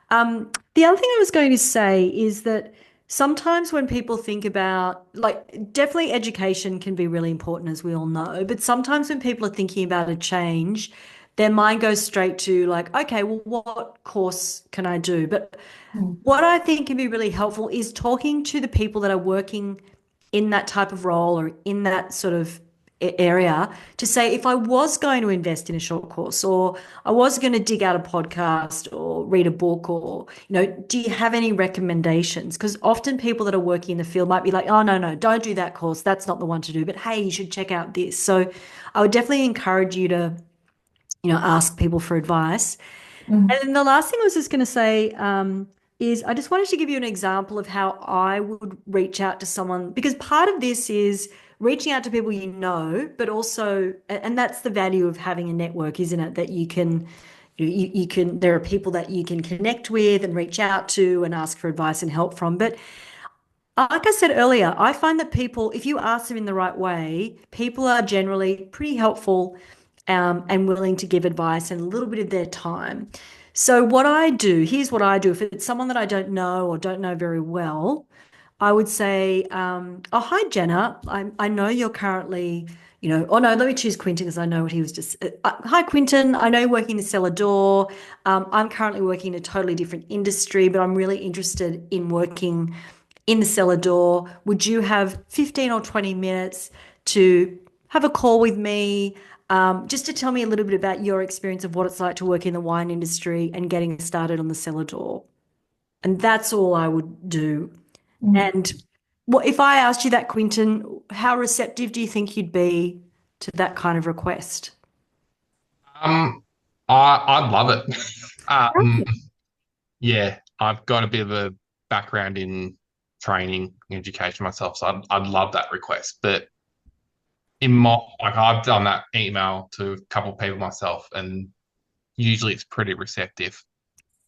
The other thing I was going to say is that sometimes when people think about, like, definitely education can be really important, as we all know, but sometimes when people are thinking about a change, their mind goes straight to, like, okay, well, what course can I do? But Mm. what I think can be really helpful is talking to the people that are working in that type of role or in that sort of area to say, if I was going to invest in a short course, or I was going to dig out a podcast or read a book, or, do you have any recommendations? Because often people that are working in the field might be like, oh, no, don't do that course. That's not the one to do. But hey, you should check out this. So I would definitely encourage you to, ask people for advice. And Mm. then the last thing I was just going to say is I just wanted to give you an example of how I would reach out to someone, because part of this is reaching out to people you know, but also, and that's the value of having a network, isn't it? That you can, you can, there are people that you can connect with and reach out to and ask for advice and help from. But like I said earlier, I find that people, if you ask them in the right way, people are generally pretty helpful and willing to give advice and a little bit of their time. So what I do, here's what I do. If it's someone that I don't know or don't know very well, I would say, oh, hi, Jenna. I know you're currently, oh no, let me choose Quinton because I know what he was just. Hi, Quinton. I know you're working in cellar door. I'm currently working in a totally different industry, but I'm really interested in working in the cellar door. Would you have 15 or 20 minutes to have a call with me, just to tell me a little bit about your experience of what it's like to work in the wine industry and getting started on the cellar door? And that's all I would do. Mm. And what if I asked you that, Quinton, how receptive do you think you'd be to that kind of request? Um, I'd love it. Um, yeah, I've got a bit of a background in training and education myself, so I'd love that request. But in my like, I've done that email to a couple of people myself, and usually it's pretty receptive.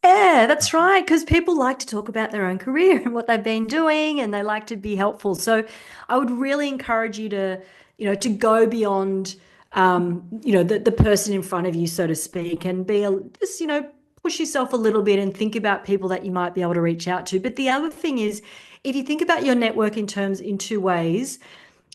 Yeah, that's right. Because people like to talk about their own career and what they've been doing, and they like to be helpful. So I would really encourage you to, to go beyond, the person in front of you, so to speak, and just, push yourself a little bit and think about people that you might be able to reach out to. But the other thing is, if you think about your network in two ways,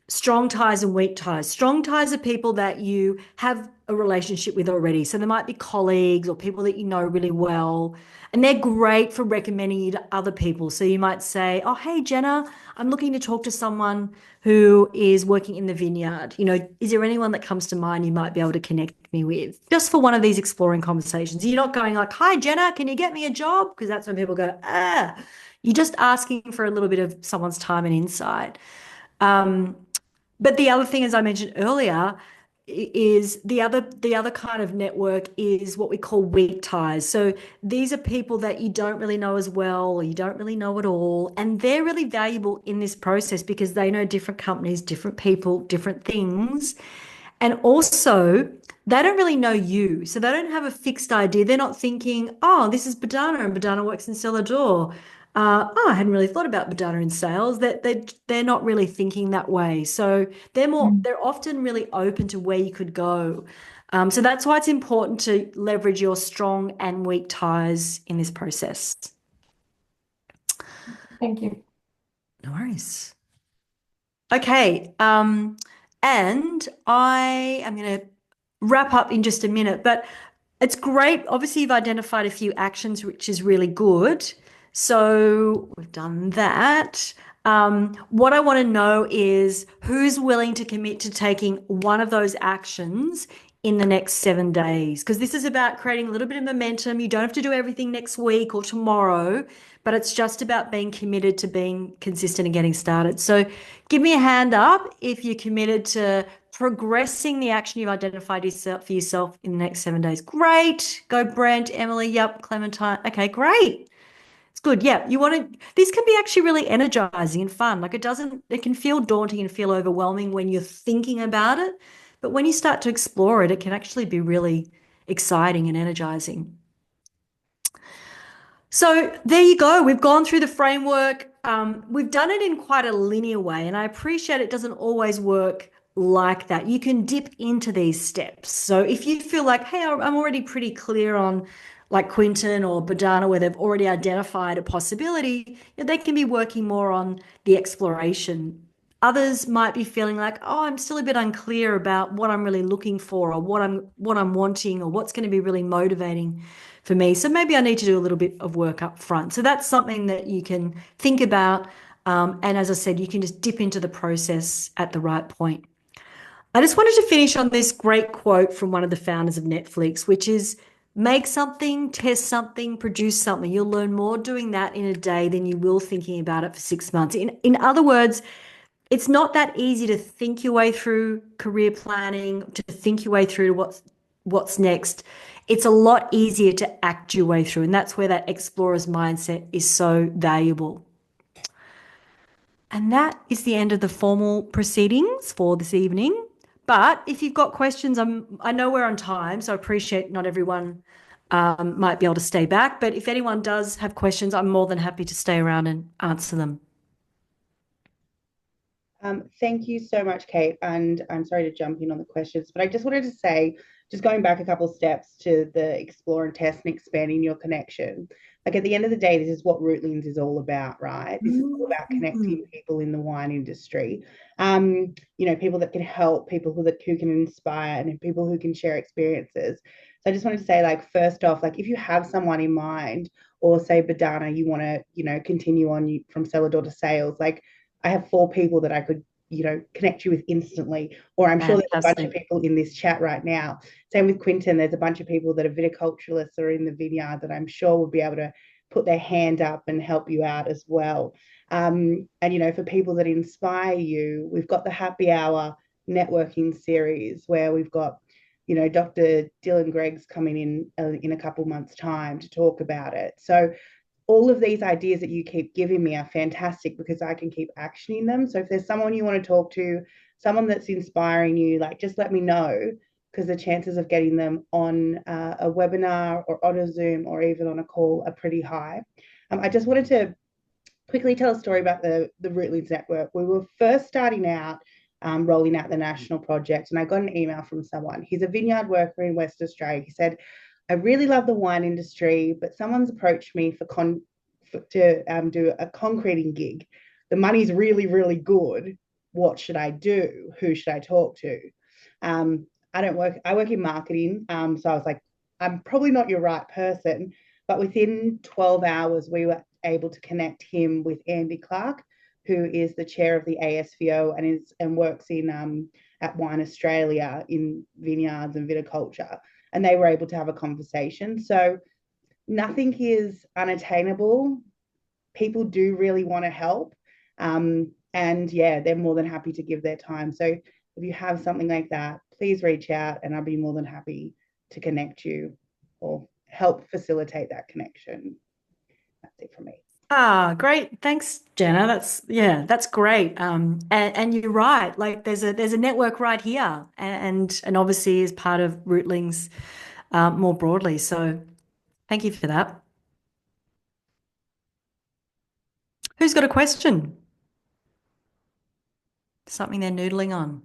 strong ties and weak ties. Strong ties are people that you have a relationship with already. So there might be colleagues or people that you know really well, and they're great for recommending you to other people. So you might say, oh, hey, Jenna, I'm looking to talk to someone who is working in the vineyard. Is there anyone that comes to mind you might be able to connect me with? Just for one of these exploring conversations. You're not going like, hi, Jenna, can you get me a job? Because that's when people go, ah. You're just asking for a little bit of someone's time and insight. But the other thing, as I mentioned earlier, is the other kind of network is what we call weak ties. So these are people that you don't really know as well, or you don't really know at all, and they're really valuable in this process because they know different companies, different people, different things, and also they don't really know you, so they don't have a fixed idea. They're not thinking, oh, this is Badana and Badana works in cellar door. I hadn't really thought about Badana in sales. That they're not really thinking that way. So Mm. they're often really open to where you could go. So that's why it's important to leverage your strong and weak ties in this process. Thank you. No worries. Okay. And I am going to wrap up in just a minute, but it's great. Obviously, you've identified a few actions, which is really good. So we've done that. What I want to know is who's willing to commit to taking one of those actions in the next 7 days, because this is about creating a little bit of momentum. You don't have to do everything next week or tomorrow, but it's just about being committed to being consistent and getting started. So give me a hand up if you're committed to progressing the action you've identified for yourself in the next 7 days. Great. Go Brent, Emily. Yep. Clementine. Okay, great. It's good. Yeah. This can be actually really energizing and fun. Like it can feel daunting and feel overwhelming when you're thinking about it. But when you start to explore it, it can actually be really exciting and energizing. So there you go. We've gone through the framework. We've done it in quite a linear way, and I appreciate it doesn't always work like that. You can dip into these steps. So if you feel like, hey, I'm already pretty clear on like Quinton or Badana, where they've already identified a possibility, they can be working more on the exploration. Others might be feeling like, oh, I'm still a bit unclear about what I'm really looking for or what I'm wanting or what's going to be really motivating for me. So maybe I need to do a little bit of work up front. So that's something that you can think about. And as I said, you can just dip into the process at the right point. I just wanted to finish on this great quote from one of the founders of Netflix, which is make something, test something, produce something. You'll learn more doing that in a day than you will thinking about it for 6 months. In other words, it's not that easy to think your way through career planning, to think your way through to what's next. It's a lot easier to act your way through. And that's where that explorer's mindset is so valuable. And that is the end of the formal proceedings for this evening. But if you've got questions, I know we're on time, so I appreciate not everyone might be able to stay back. But if anyone does have questions, I'm more than happy to stay around and answer them. Thank you so much, Kate. And I'm sorry to jump in on the questions, but I just wanted to say, just going back a couple of steps to the explore and test and expanding your connection. Like at the end of the day, this is what Rootlings is all about, right? This is all about connecting people in the wine industry. People that can help, people who can inspire, and people who can share experiences. So I just wanted to say, like, first off, like if you have someone in mind, or say Badana, you want to, continue on from cellar door to sales, like I have 4 people that I could, connect you with instantly. Or I'm sure there's a bunch of people in this chat right now. Same with Quinton. There's a bunch of people that are viticulturalists or in the vineyard that I'm sure will be able to put their hand up and help you out as well. And, for people that inspire you, we've got the happy hour networking series where we've got, Dr. Dylan Gregg's coming in a couple months' time to talk about it. So all of these ideas that you keep giving me are fantastic because I can keep actioning them. So if there's someone you want to talk to, someone that's inspiring you, like just let me know, because the chances of getting them on a webinar or on a Zoom or even on a call are pretty high. I just wanted to quickly tell a story about the Rootlings Network. We were first starting out rolling out the national project, and I got an email from someone. He's a vineyard worker in West Australia. He said, I really love the wine industry, but someone's approached me to do a concreting gig. The money's really, really good. What should I do? Who should I talk to? I work in marketing. So I was like, I'm probably not your right person. But within 12 hours, we were able to connect him with Andy Clark, who is the chair of the ASVO and works at Wine Australia in vineyards and viticulture. And they were able to have a conversation. So nothing is unattainable. People do really want to help. And yeah, they're more than happy to give their time. So if you have something like that, please reach out and I'll be more than happy to connect you or help facilitate that connection. That's it from me. Great. Thanks, Jenna. That's great. And you're right. Like there's a network right here and obviously is part of Rootlings more broadly. So thank you for that. Who's got a question? Something they're noodling on.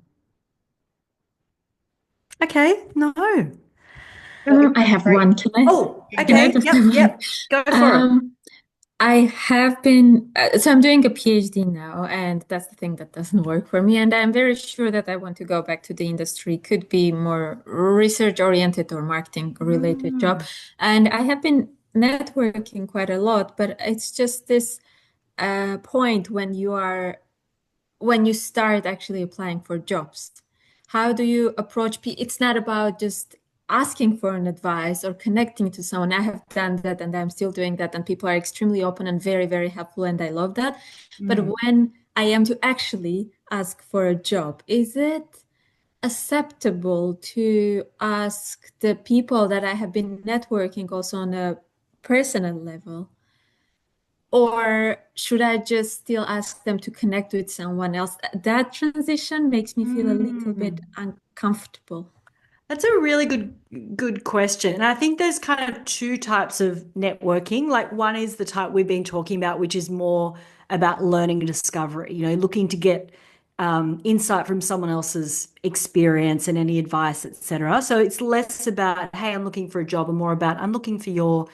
Okay, no. I have one. Can I? Oh, okay. Yep. Go for it. I have been, so I'm doing a PhD now, and that's the thing that doesn't work for me. And I'm very sure that I want to go back to the industry, could be more research oriented or marketing related job. And I have been networking quite a lot, but it's just this point when you start actually applying for jobs. How do you approach people? It's not about just asking for an advice or connecting to someone. I have done that and I'm still doing that, and people are extremely open and very, very helpful, and I love that. But when I am to actually ask for a job, is it acceptable to ask the people that I have been networking also on a personal level? Or should I just still ask them to connect with someone else? That transition makes me feel a little bit uncomfortable. That's a really good question. And I think there's kind of two types of networking. Like one is the type we've been talking about, which is more about learning and discovery, looking to get insight from someone else's experience and any advice, etc. So it's less about, hey, I'm looking for a job, and more about, I'm looking for your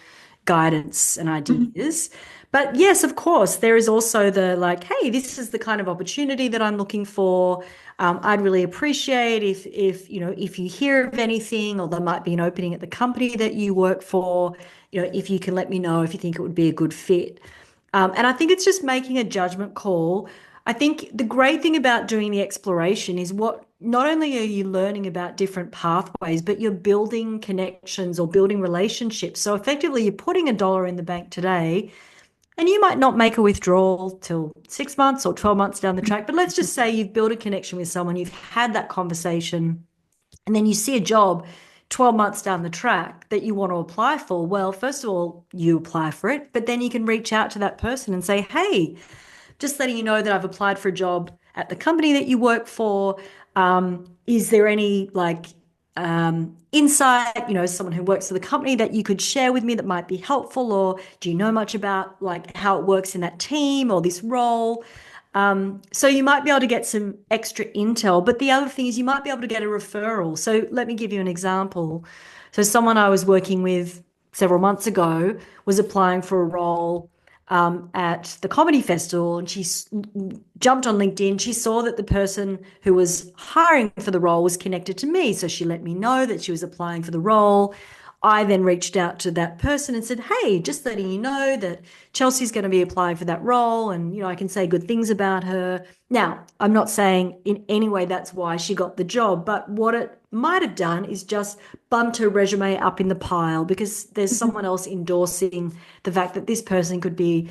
guidance and ideas. But yes, of course, there is also the like, hey, this is the kind of opportunity that I'm looking for. I'd really appreciate if you hear of anything, or there might be an opening at the company that you work for, if you can let me know if you think it would be a good fit. And I think it's just making a judgment call. I think the great thing about doing the exploration is not only are you learning about different pathways, but you're building connections or building relationships. So effectively, you're putting $1 in the bank today, and you might not make a withdrawal till 6 months or 12 months down the track. But let's just say you've built a connection with someone, you've had that conversation, and then you see a job 12 months down the track that you want to apply for. Well, first of all, you apply for it, but then you can reach out to that person and say, hey, just letting you know that I've applied for a job at the company that you work for. Is there any insight, someone who works for the company that you could share with me that might be helpful? Or do you know much about like how it works in that team or this role? So you might be able to get some extra intel, but the other thing is you might be able to get a referral. So let me give you an example. So someone I was working with several months ago was applying for a role at the comedy festival, and she jumped on LinkedIn. She saw that the person who was hiring for the role was connected to me, so she let me know that she was applying for the role. I then reached out to that person and said, hey, just letting you know that Chelsea's going to be applying for that role, and I can say good things about her. Now, I'm not saying in any way that's why she got the job, but what it might have done is just bumped her resume up in the pile, because there's someone else endorsing the fact that this person could be,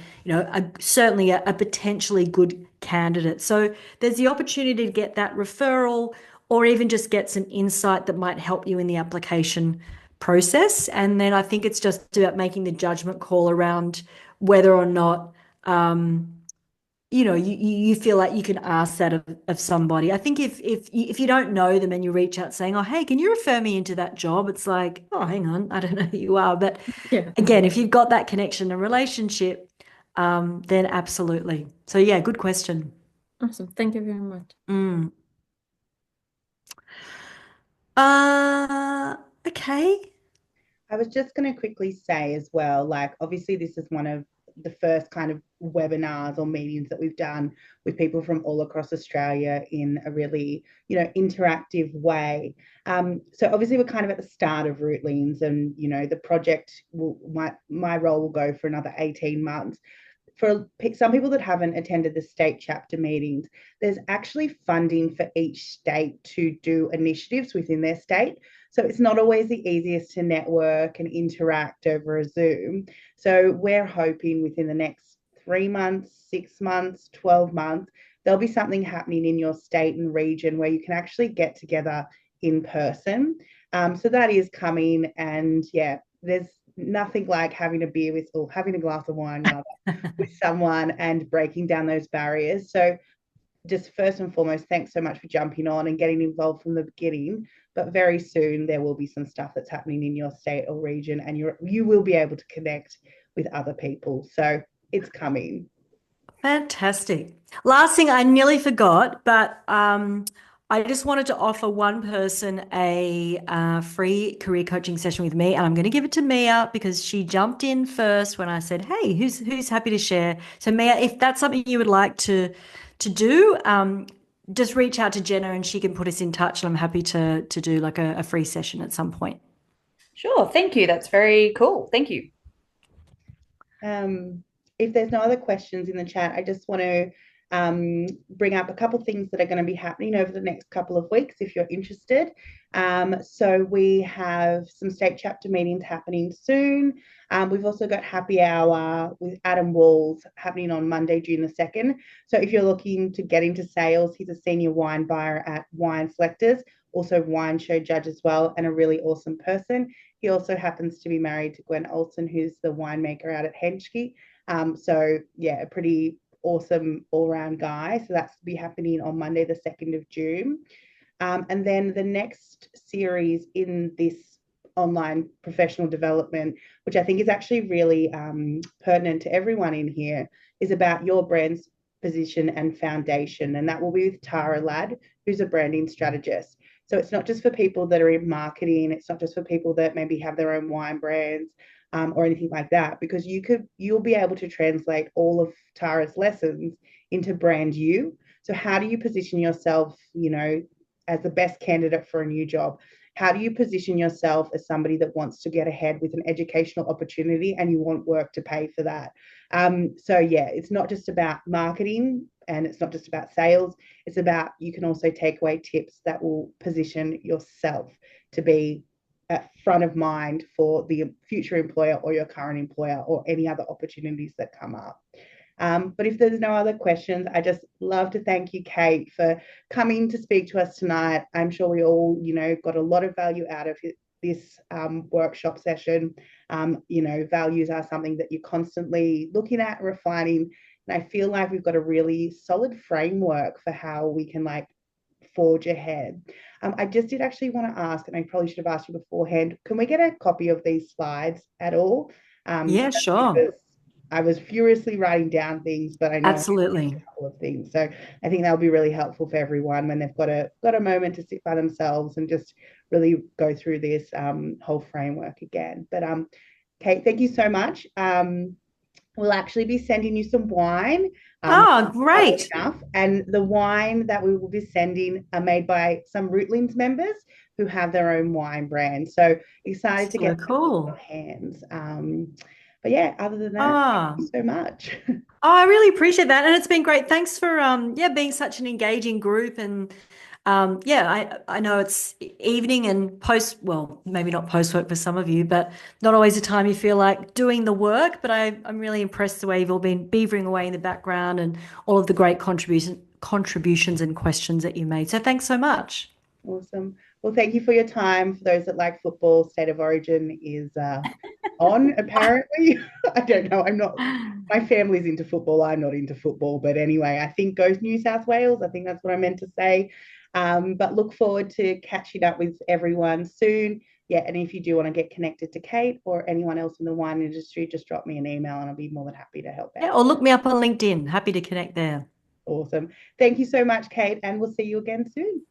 certainly a potentially good candidate. So there's the opportunity to get that referral, or even just get some insight that might help you in the application process. And then I think it's just about making the judgment call around whether or not you feel like you can ask that of somebody. I think if you don't know them and you reach out saying, oh, hey, can you refer me into that job? It's like, oh, hang on, I don't know who you are. But again, if you've got that connection and relationship, then absolutely. So yeah, good question. Awesome. Thank you very much. Okay. I was just going to quickly say as well, like, obviously, this is one of the first kind of webinars or meetings that we've done with people from all across Australia in a really, interactive way. So obviously, we're kind of at the start of Rootlings, and, the project my role will go for another 18 months. For some people that haven't attended the state chapter meetings, there's actually funding for each state to do initiatives within their state. So it's not always the easiest to network and interact over a Zoom. So we're hoping within the next 3 months, 6 months, 12 months, there'll be something happening in your state and region where you can actually get together in person. So that is coming. And yeah, there's nothing like having a beer with, or having a glass of wine rather, with someone and breaking down those barriers. So just first and foremost, thanks so much for jumping on and getting involved from the beginning. But very soon there will be some stuff that's happening in your state or region, and you will be able to connect with other people. So it's coming. Fantastic. Last thing I nearly forgot, but I just wanted to offer one person a free career coaching session with me, and I'm going to give it to Mia because she jumped in first when I said, "Hey, who's happy to share?" So Mia, if that's something you would like to do, just reach out to Jenna and she can put us in touch. And I'm happy to do like a free session at some point. Sure, thank you. That's very cool. Thank you. If there's no other questions in the chat, I just want to bring up a couple things that are going to be happening over the next couple of weeks if you're interested. So we have some state chapter meetings happening soon. We've also got happy hour with Adam Walls happening on Monday, June the 2nd. So if you're looking to get into sales, he's a senior wine buyer at Wine Selectors, also wine show judge as well, and a really awesome person. He also happens to be married to Gwen Olsen, who's the winemaker out at Henschke. So yeah, a pretty awesome all-round guy. So that's to be happening on Monday, the 2nd of June. And then the next series in this online professional development, which I think is actually really pertinent to everyone in here, is about your brand's position and foundation. And that will be with Tara Ladd, who's a branding strategist. So it's not just for people that are in marketing. It's not just for people that maybe have their own wine brands or anything like that, because you'll be able to translate all of Tara's lessons into brand you. So how do you position yourself, as the best candidate for a new job? How do you position yourself as somebody that wants to get ahead with an educational opportunity and you want work to pay for that? So yeah, it's not just about marketing and it's not just about sales. It's about, you can also take away tips that will position yourself to be at front of mind for the future employer or your current employer or any other opportunities that come up. But if there's no other questions, I just love to thank you, Kate, for coming to speak to us tonight. I'm sure we all, got a lot of value out of this workshop session. Values are something that you're constantly looking at, refining. And I feel like we've got a really solid framework for how we can forge ahead. I just did actually want to ask, and I probably should have asked you beforehand, can we get a copy of these slides at all? Yeah, sure. I was furiously writing down things, but I know absolutely a couple of things. So I think that'll be really helpful for everyone when they've got a moment to sit by themselves and just really go through this whole framework again. But Kate, thank you so much. We'll actually be sending you some wine. Great. And the wine that we will be sending are made by some Rootlings members who have their own wine brand. So excited to get cool hands. But yeah, other than that, thank you so much. I really appreciate that. And it's been great. Thanks for being such an engaging group. And I know it's evening and well, maybe not post work for some of you, but not always a time you feel like doing the work. But I'm really impressed the way you've all been beavering away in the background and all of the great contributions and questions that you made. So thanks so much. Awesome. Well, thank you for your time. For those that like football, State of Origin is on, apparently. I don't know. My family's into football. I'm not into football. But anyway, I think goes New South Wales. I think that's what I meant to say. But look forward to catching up with everyone soon. Yeah, and if you do want to get connected to Kate or anyone else in the wine industry, just drop me an email and I'll be more than happy to help out. Yeah, or look me up on LinkedIn. Happy to connect there. Awesome. Thank you so much, Kate, and we'll see you again soon.